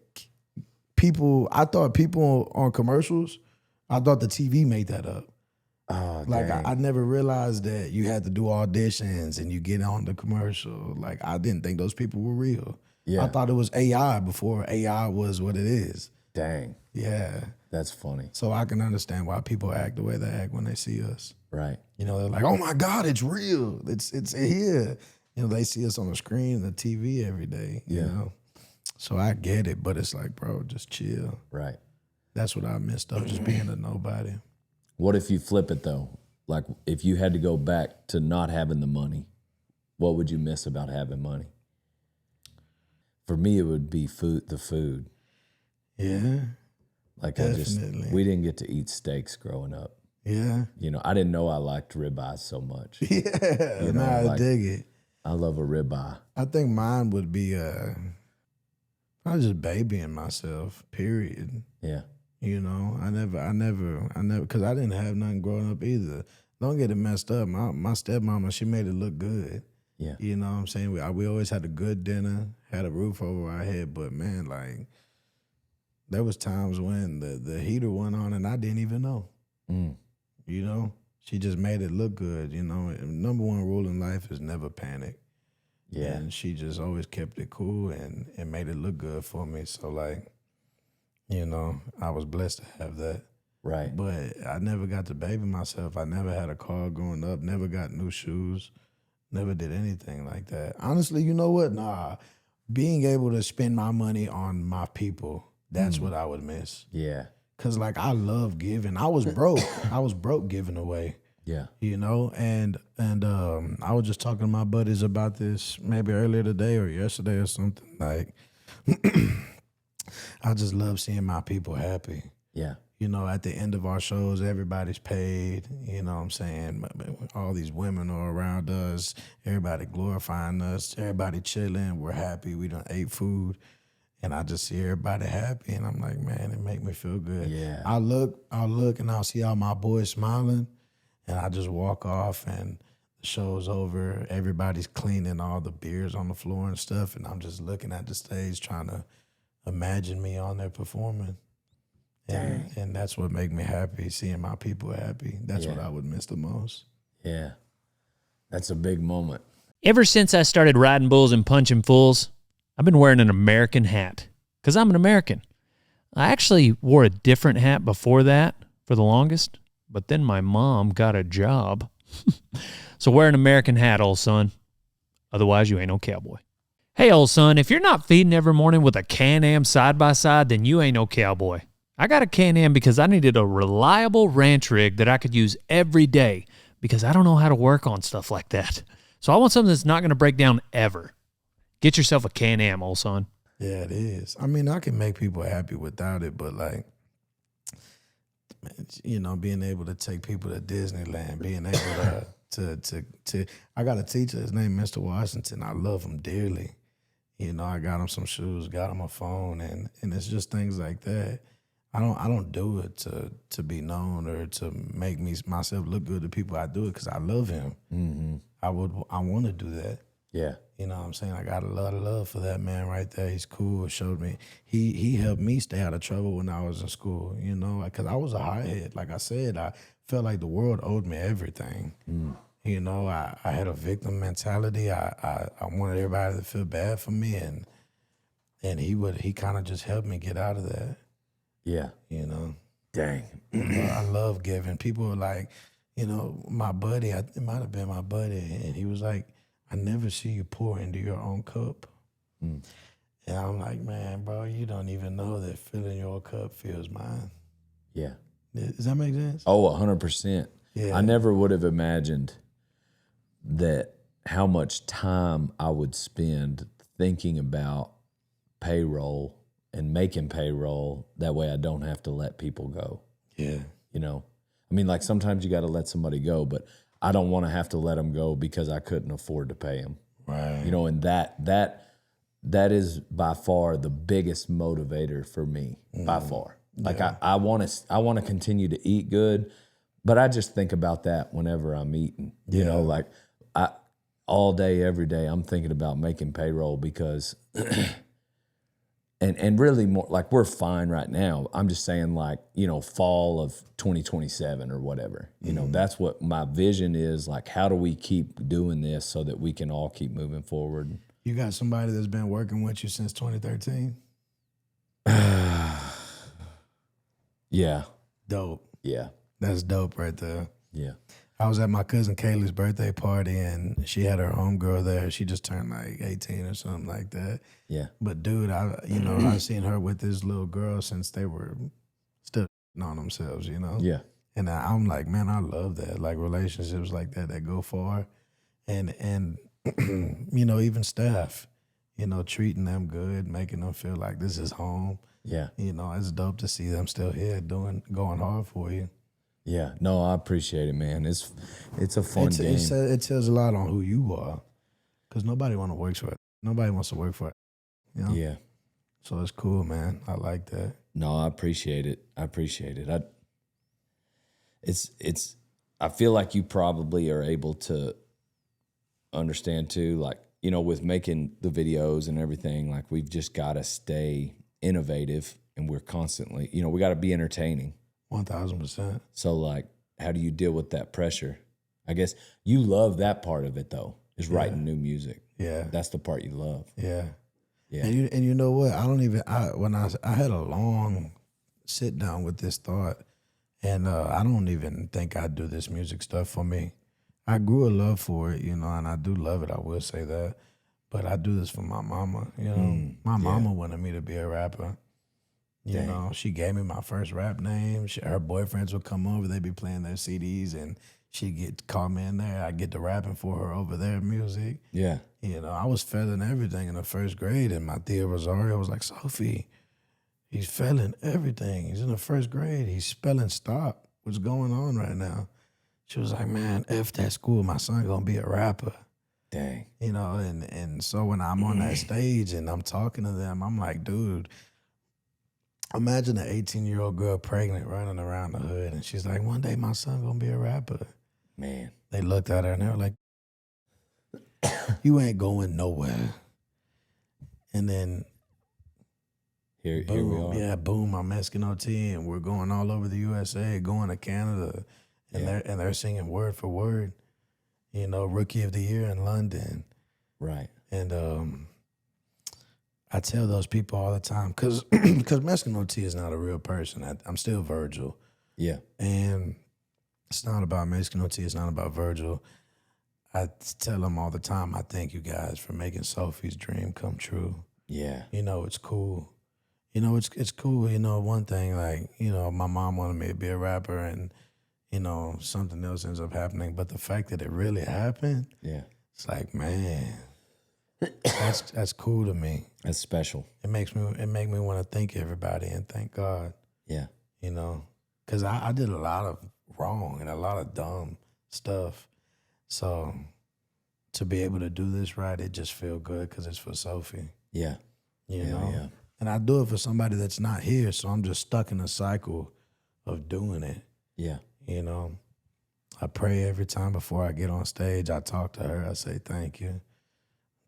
I thought people on commercials, I thought the TV made that up. Oh, Like dang. I never realized that you had to do auditions and you get on the commercial. Like I didn't think those people were real. Yeah. I thought it was AI before AI was what it is. Dang. Yeah. That's funny. So I can understand why people act the way they act when they see us. Right. You know, they're like, "Oh my God, it's real. It's here." You know, they see us on the screen and the TV every day. You Yeah. know, so I get it, but it's like, bro, just chill. Right. That's what I missed though, just being a nobody. What if you flip it though? Like if you had to go back to not having the money, what would you miss about having money? For me, it would be the food. Yeah, Like Definitely. we didn't get to eat steaks growing up. yeah, You know, I didn't know I liked ribeyes so much. yeah. You know, I like- dig it. I love a ribeye. I think mine would be probably just babying myself. Period. Yeah. You know, I never, because I didn't have nothing growing up either. don't get it messed up. My stepmama, she made it look good. Yeah. You know what I'm saying? We always had a good dinner, had a roof over our head, but man, like there was times when the heater went on and I didn't even know. You know? She just made it look good, you know. And number one rule in life is never panic. Yeah. And she just always kept it cool and made it look good for me. So like, you know, I was blessed to have that. Right. But I never got to baby myself. I never had a car growing up, never got new shoes, never did anything like that. Honestly, you know what? Nah, being able to spend my money on my people, that's what I would miss. Yeah. Cause like I love giving. I was broke. I was broke giving away. Yeah. You know, and I was just talking to my buddies about this maybe earlier today or yesterday or something. Like I just love seeing my people happy. Yeah. You know, at the end of our shows, everybody's paid. You know what I'm saying? All these women are around us. Everybody glorifying us. Everybody chilling. We're happy. We done ate food. And I just see everybody happy. And I'm like, man, it make me feel good. Yeah. I'll look and I'll see all my boys smiling. And I just walk off and the show's over. Everybody's cleaning all the beers on the floor and stuff. And I'm just looking at the stage trying to imagine me on there performing. And that's what make me happy, seeing my people happy. That's what I would miss the most. Yeah. That's a big moment. Ever since I started riding bulls and punching fools, I've been wearing an American hat because I'm an American. I actually wore a different hat before that for the longest, but then my mom got a job. So wear an American hat, old son. Otherwise, you ain't no cowboy. Hey, old son, if you're not feeding every morning with a Can-Am side-by-side, then you ain't no cowboy. I got a Can-Am because I needed a reliable ranch rig that I could use every day because I don't know how to work on stuff like that. So I want something that's not going to break down ever. Get yourself a Can-Am, old son. Yeah, it is. I mean, I can make people happy without it, but like, you know, being able to take people to Disneyland, being able to I got a teacher, his name Mr. Washington. I love him dearly. You know, I got him some shoes, got him a phone, and it's just things like that. I don't do it to be known or to make myself look good to people. I do it because I love him. Mm-hmm. I want to do that. Yeah. You know what I'm saying? I got a lot of love for that man right there. He's cool. It showed me. He helped me stay out of trouble when I was in school, you know, because I was a hothead. Like I said, I felt like the world owed me everything. You know, I had a victim mentality. I wanted everybody to feel bad for me, and he kind of just helped me get out of that. Yeah. You know? Dang. I love giving. People are like, you know, my buddy, it might have been my buddy, and he was like, I never see you pour into your own cup. And I'm like, man, bro, you don't even know that filling your cup fills mine. Yeah. Does that make sense? Oh, 100%. Yeah. I never would have imagined that how much time I would spend thinking about payroll and making payroll. That way I don't have to let people go. Yeah. You know, I mean, like sometimes you got to let somebody go, but I don't want to have to let them go because I couldn't afford to pay them. Right. You know, and that is by far the biggest motivator for me, by far. Like I want to continue to eat good, but I just think about that whenever I'm eating. You know, like all day, every day, I'm thinking about making payroll because, and really more like we're fine right now. I'm just saying like, you know, fall of 2027 or whatever. You know, that's what my vision is. Like, how do we keep doing this so that we can all keep moving forward? You got somebody that's been working with you since 2013? Yeah. Dope. Yeah. That's dope right there. Yeah. I was at my cousin Kaylee's birthday party, and she had her homegirl there. She just turned like 18 or something like that. Yeah. But dude, I've seen her with this little girl since they were still on themselves, you know? Yeah. And I'm like, man, I love that. Like relationships like that go far. And you know, even staff, you know, treating them good, making them feel like this is home. Yeah. You know, it's dope to see them still here going hard for you. Yeah. No, I appreciate it, man. It's a fun game. It tells a lot on who you are, because nobody wants to work for it. Nobody wants to work for it. You know? Yeah. So it's cool, man. I like that. No, I appreciate it. It's I feel like you probably are able to understand too, like, you know, with making the videos and everything, like we've just got to stay innovative and we're constantly, you know, we got to be entertaining. 1000%. So like, how do you deal with that pressure? I guess you love that part of it though, is writing new music. Yeah. That's the part you love. Yeah. Yeah. And you know what? I had a long sit down with this thought, and I don't even think I do this music stuff for me. I grew a love for it, you know, and I do love it. I will say that, but I do this for my mama. You know, my mama wanted me to be a rapper. You know, she gave me my first rap name. Her boyfriends would come over. They'd be playing their CDs, and she'd call me in there. I'd get to rapping for her over their music. Yeah. You know, I was failing everything in the first grade, and my Tia Rosario was like, Sophie, he's failing everything. He's in the first grade. He's spelling stop. What's going on right now? She was like, man, F that school. My son gonna be a rapper. Dang. You know, and so when I'm on that stage and I'm talking to them, I'm like, dude, imagine an 18-year-old girl pregnant running around the hood, and she's like, one day my son gonna be a rapper. Man. They looked at her and they were like, you ain't going nowhere. And then Here boom, we are. yeah, boom, I'm asking OT, and we're going all over the USA, going to Canada, and they're singing word for word, you know, Rookie of the Year in London. Right. And I tell those people all the time, because Mexican OT is not a real person. I'm still Virgil. Yeah. And it's not about Mexican OT, it's not about Virgil. I tell them all the time, I thank you guys for making Sophie's dream come true. Yeah. You know, it's cool. You know, it's cool. You know, one thing, like, you know, my mom wanted me to be a rapper, and, you know, something else ends up happening. But the fact that it really happened, Yeah. it's like, man, that's cool to me. That's special. It make me want to thank everybody and thank God. Yeah. You know, because I did a lot of wrong and a lot of dumb stuff. So to be able to do this right, it just feel good because it's for Sophie. Yeah. You Yeah, know? yeah. And I do it for somebody that's not here, so I'm just stuck in a cycle of doing it. Yeah. You know? I pray every time before I get on stage. I talk to her. I say thank you.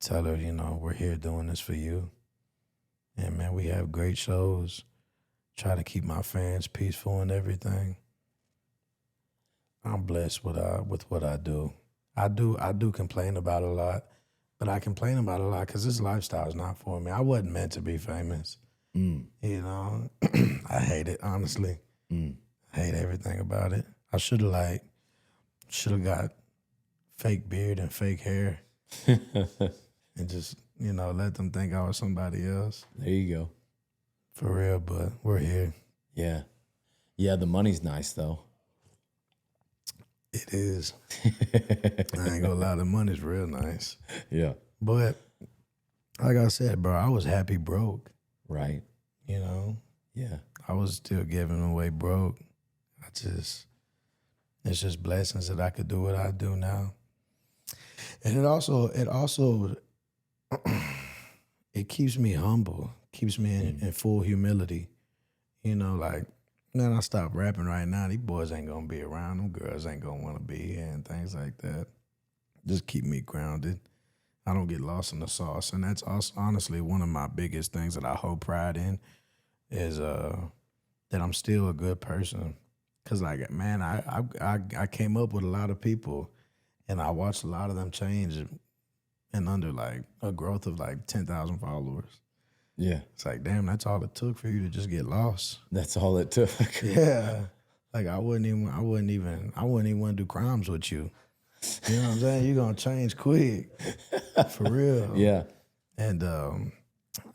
Tell her, you know, we're here doing this for you. And, man, we have great shows. Try to keep my fans peaceful and everything. I'm blessed with what I do. I do complain about a lot, but I complain about a lot because this lifestyle is not for me. I wasn't meant to be famous. You know, I hate it, honestly. I hate everything about it. I should have got fake beard and fake hair and just, you know, let them think I was somebody else. There you go. For real, but we're here. Yeah. Yeah, the money's nice though. It is. I ain't gonna lie, the money's real nice. Yeah. But like I said, bro, I was happy broke. Right. You know? Yeah. I was still giving away broke. It's just blessings that I could do what I do now. And it also it keeps me humble, keeps me in full humility. You know, like, man, I stop rapping right now. These boys ain't gonna be around. Them girls ain't gonna want to be here and things like that. Just keep me grounded. I don't get lost in the sauce. And that's also, honestly, one of my biggest things that I hold pride in is that I'm still a good person. Cause like, man, I came up with a lot of people, and I watched a lot of them change in under like a growth of like 10,000 followers. Yeah. It's like, damn, that's all it took for you to just get lost. That's all it took. Yeah. Like I wouldn't even want to do crimes with you. You know what I'm saying? You're gonna change quick. For real. Yeah. And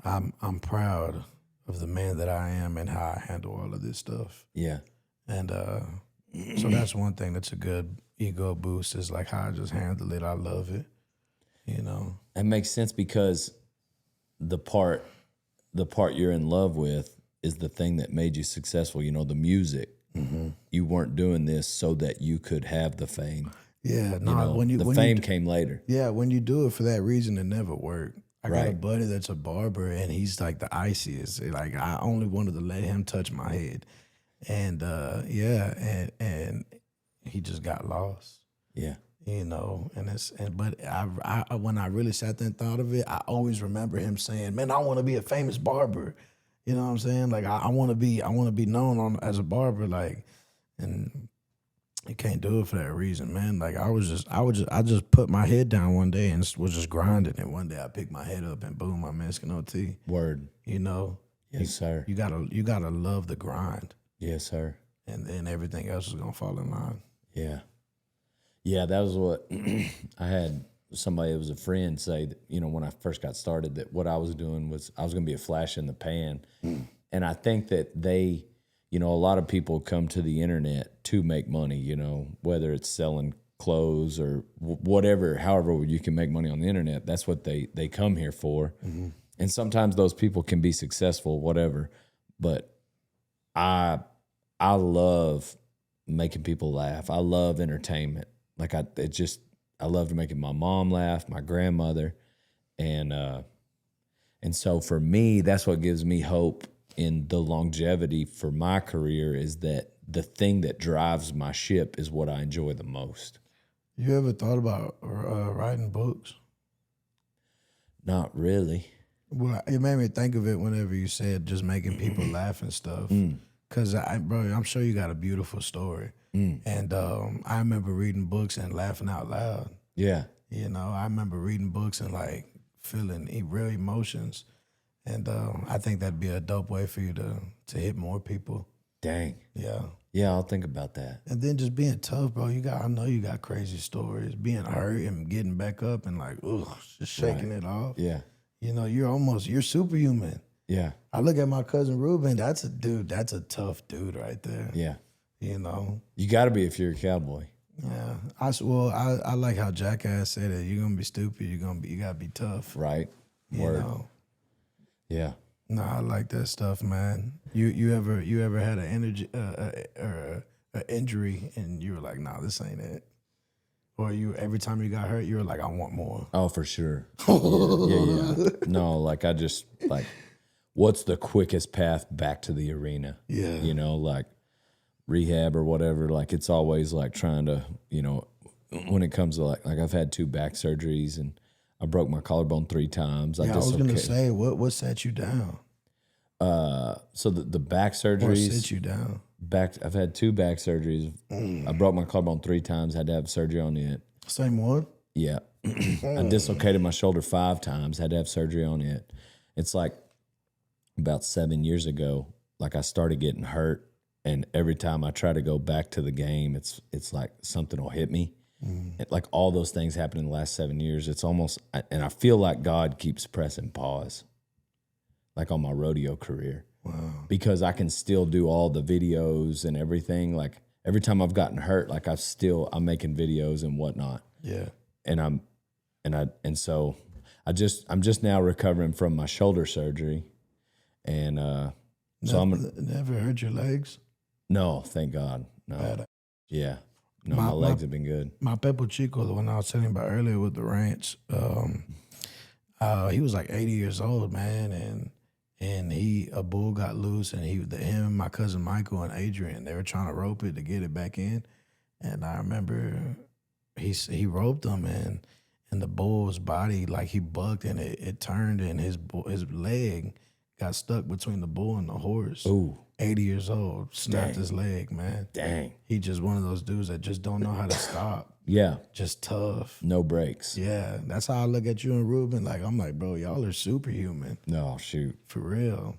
I'm proud of the man that I am and how I handle all of this stuff. Yeah. And so that's one thing that's a good ego boost, is like how I just handle it. I love it. You know. That makes sense because the part you're in love with is the thing that made you successful. You know, the music. Mm-hmm. You weren't doing this so that you could have the fame. Yeah, no. You know, the fame came later. Yeah, when you do it for that reason, it never worked. I got a Right. buddy that's a barber, and he's like the iciest. Like I only wanted to let him touch my head, and and he just got lost. Yeah. You know, but I when I really sat there and thought of it, I always remember him saying, "Man, I want to be a famous barber." You know what I'm saying? Like I want to be known as a barber. Like, and you can't do it for that reason, man. Like I just put my head down one day and was just grinding, and one day I picked my head up and boom, I'm asking OT. Word. You know, Yes, sir. You gotta love the grind, Yes, sir. and then everything else is gonna fall in line. Yeah. Yeah, that was what I had somebody that was a friend say that, you know, when I first got started, that what I was doing was I was going to be a flash in the pan. And I think that they, you know, a lot of people come to the internet to make money, you know, whether it's selling clothes or whatever, however you can make money on the internet, that's what they come here for. Mm-hmm. And sometimes those people can be successful, whatever. But I love making people laugh. I love entertainment. Like I loved making my mom laugh, my grandmother, and so for me, that's what gives me hope in the longevity for my career, is that the thing that drives my ship is what I enjoy the most. You ever thought about writing books? Not really. Well, it made me think of it whenever you said just making people laugh and stuff. Cause bro, I'm sure you got a beautiful story. And I remember reading books and laughing out loud. Yeah. You know, I remember reading books and like feeling real emotions. And I think that'd be a dope way for you to hit more people. Dang. Yeah. Yeah, I'll think about that. And then just being tough, bro. I know you got crazy stories. Being hurt and getting back up and like, just shaking it off. Yeah. You know, you're superhuman. Yeah. I look at my cousin Ruben. That's a tough dude right there. Yeah. You know. You got to be if you're a cowboy. Yeah. I like how Jackass said it. You're gonna be stupid. You gotta be tough. Right. You know. Yeah. No, I like that stuff, man. You ever had an injury and you were like, nah, this ain't it. Or every time you got hurt, you were like, I want more. Oh, for sure. Yeah. No, like I just like, what's the quickest path back to the arena? Yeah. You know, like rehab or whatever. Like it's always like trying to, you know, when it comes to like I've had 2 back surgeries and I broke my collarbone 3 times. I was gonna say, what set you down? So the back Or surgeries. sit you down? I've had 2 back surgeries. I broke my collarbone 3 times. Had to have surgery on it. Same one? Yeah. I dislocated my shoulder 5 times. Had to have surgery on it. It's like about 7 years ago. Like I started getting hurt, and every time I try to go back to the game, it's like something will hit me. Like all those things happened in the last 7 years. It's almost, and I feel like God keeps pressing pause, like on my rodeo career. Wow. Because I can still do all the videos and everything. Like every time I've gotten hurt, like I'm making videos and whatnot. Yeah. And so I'm just now recovering from my shoulder surgery. And Never hurt your legs? No, thank God. No. Bad. Yeah. No, my legs have been good. My Pepo Chico, the one I was telling you about earlier with the ranch, he was like 80 years old, man, and a bull got loose, and him, my cousin Michael and Adrian, they were trying to rope it to get it back in, and I remember he roped them, and the bull's body, like he bucked, and it turned, and his leg got stuck between the bull and the horse. Ooh. 80 years old, snapped his leg, man. Dang. He just one of those dudes that just don't know how to stop. Yeah. Just tough. No breaks. Yeah, that's how I look at you and Ruben. Like, I'm like, bro, y'all are superhuman. No, shoot. For real.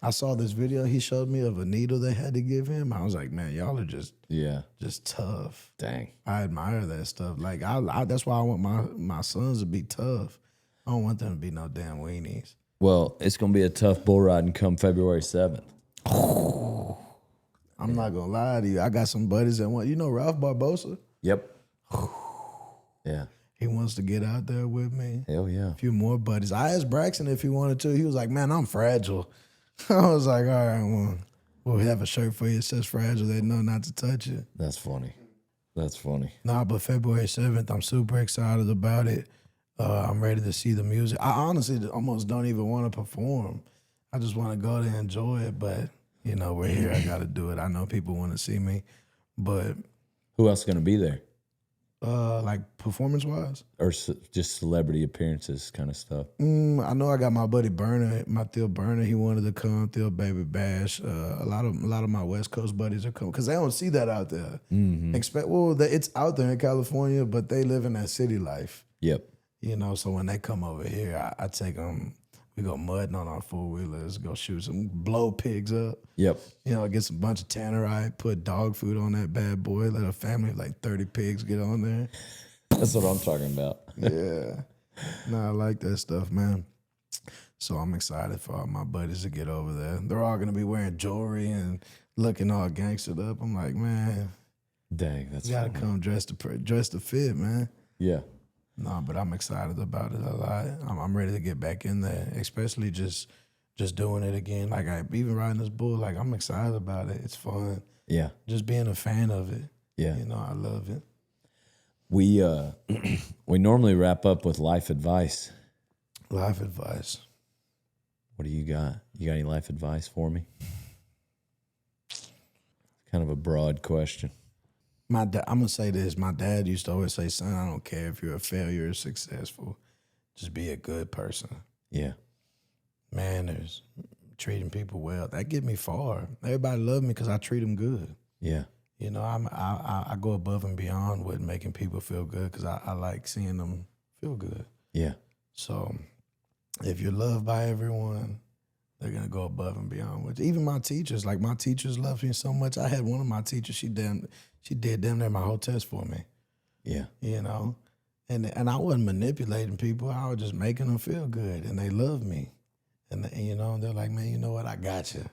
I saw this video he showed me of a needle they had to give him. I was like, man, y'all are just tough. Dang. I admire that stuff. Like, I that's why I want my sons to be tough. I don't want them to be no damn weenies. Well, it's going to be a tough bull riding come February 7th. I'm not going to lie to you. I got some buddies that want, Ralph Barbosa? Yep. Yeah. He wants to get out there with me. Hell yeah. A few more buddies. I asked Braxton if he wanted to. He was like, man, I'm fragile. I was like, all right, well, we'll have a shirt for you that says fragile. They know not to touch it. That's funny. That's funny. Nah, but February 7th, I'm super excited about it. I'm ready to see the music. I honestly almost don't even want to perform. I just want to go there and enjoy it. But, we're here. I got to do it. I know people want to see me. But Who else is going to be there? Like performance wise, Or just celebrity appearances kind of stuff? I know I got my buddy Burner, my Theo Burner. He wanted to come. Theo Baby Bash. A lot of my West Coast buddies are coming because they don't see that out there. It's out there in California, but they live in that city life. Yep. You know, so when they come over here, I take them. We go mudding on our 4-wheelers, go shoot some, blow pigs up. Yep. You know, get some bunch of tannerite, put dog food on that bad boy, let a family of like 30 pigs get on there. That's what I'm talking about. Yeah. No, I like that stuff, man. So I'm excited for all my buddies to get over there. They're all going to be wearing jewelry and looking all gangstered up. I'm like, man, Dang, that's you got to funny. come dressed to fit, man. Yeah. No, but I'm excited about it a lot. I'm ready to get back in there, especially just doing it again. Like even riding this bull, like I'm excited about it. It's fun. Yeah. Just being a fan of it. Yeah. You know, I love it. We we normally wrap up with life advice. Life advice. What do you got? You got any life advice for me? Kind of a broad question. I'm gonna say this. My dad used to always say, "Son, I don't care if you're a failure or successful, just be a good person." Yeah. Manners, treating people well, that get me far. Everybody love me because I treat them good. Yeah. You know, I go above and beyond with making people feel good because I like seeing them feel good. Yeah. So if you're loved by everyone, they're gonna go above and beyond with you. Even my teachers, like my teachers love me so much. I had one of my teachers, she did damn near my whole test for me. Yeah. You know? And I wasn't manipulating people. I was just making them feel good. And they loved me. And you know, they're like, man, you know what? I got you.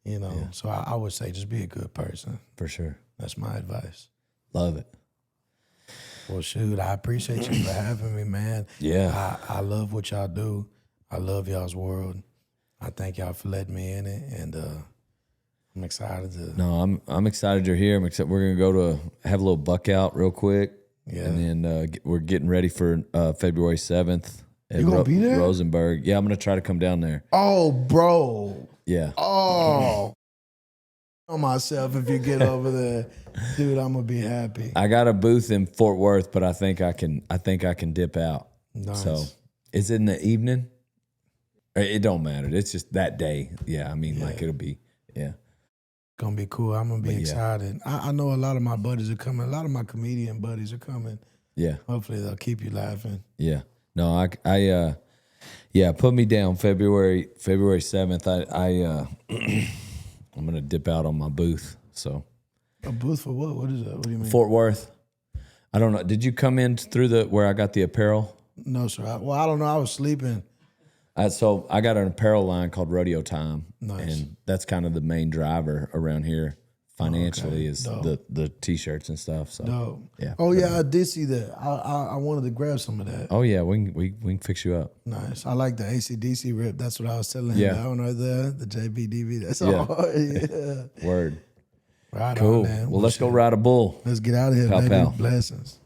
You know? Yeah. So I would say just be a good person. For sure. That's my advice. Love it. Well, shoot, I appreciate you for having me, man. Yeah. I love what y'all do. I love y'all's world. I thank y'all for letting me in it. And I'm excited to. No, I'm excited you're here. We're gonna go to have a little buck out real quick. Yeah. And then we're getting ready for February 7th. You gonna be there? Rosenberg. Yeah, I'm gonna try to come down there. Oh, bro. Yeah. Oh. On myself if you get over there. Dude, I'm gonna be happy. I got a booth in Fort Worth, but I think I can dip out. Nice. So is it in the evening? It don't matter. It's just that day. Yeah, I mean, like it'll be, yeah. Gonna be cool. I'm gonna be excited. I know a lot of my buddies are coming. A lot of my comedian buddies are coming. Yeah. Hopefully they'll keep you laughing. Yeah. No, yeah, put me down February 7th. I'm gonna dip out on my booth. So A booth for what? What is that? What do you mean? Fort Worth. I don't know. Did you come in through where I got the apparel? No, sir. I don't know. I was sleeping. So I got an apparel line called Rodeo Time. Nice. And that's kind of the main driver around here financially is Dope. the T-shirts and stuff. So No. yeah. Oh yeah, I did see that. I wanted to grab some of that. Oh yeah, we can fix you up. Nice. I like the AC/DC rip. That's what I was telling him. Yeah. That one right there, the JBDV. That's Yeah. all. Yeah. Word. Right Cool. on, man. Well, let's go ride a bull. Let's get out of here, Pow, baby. pow. Blessings.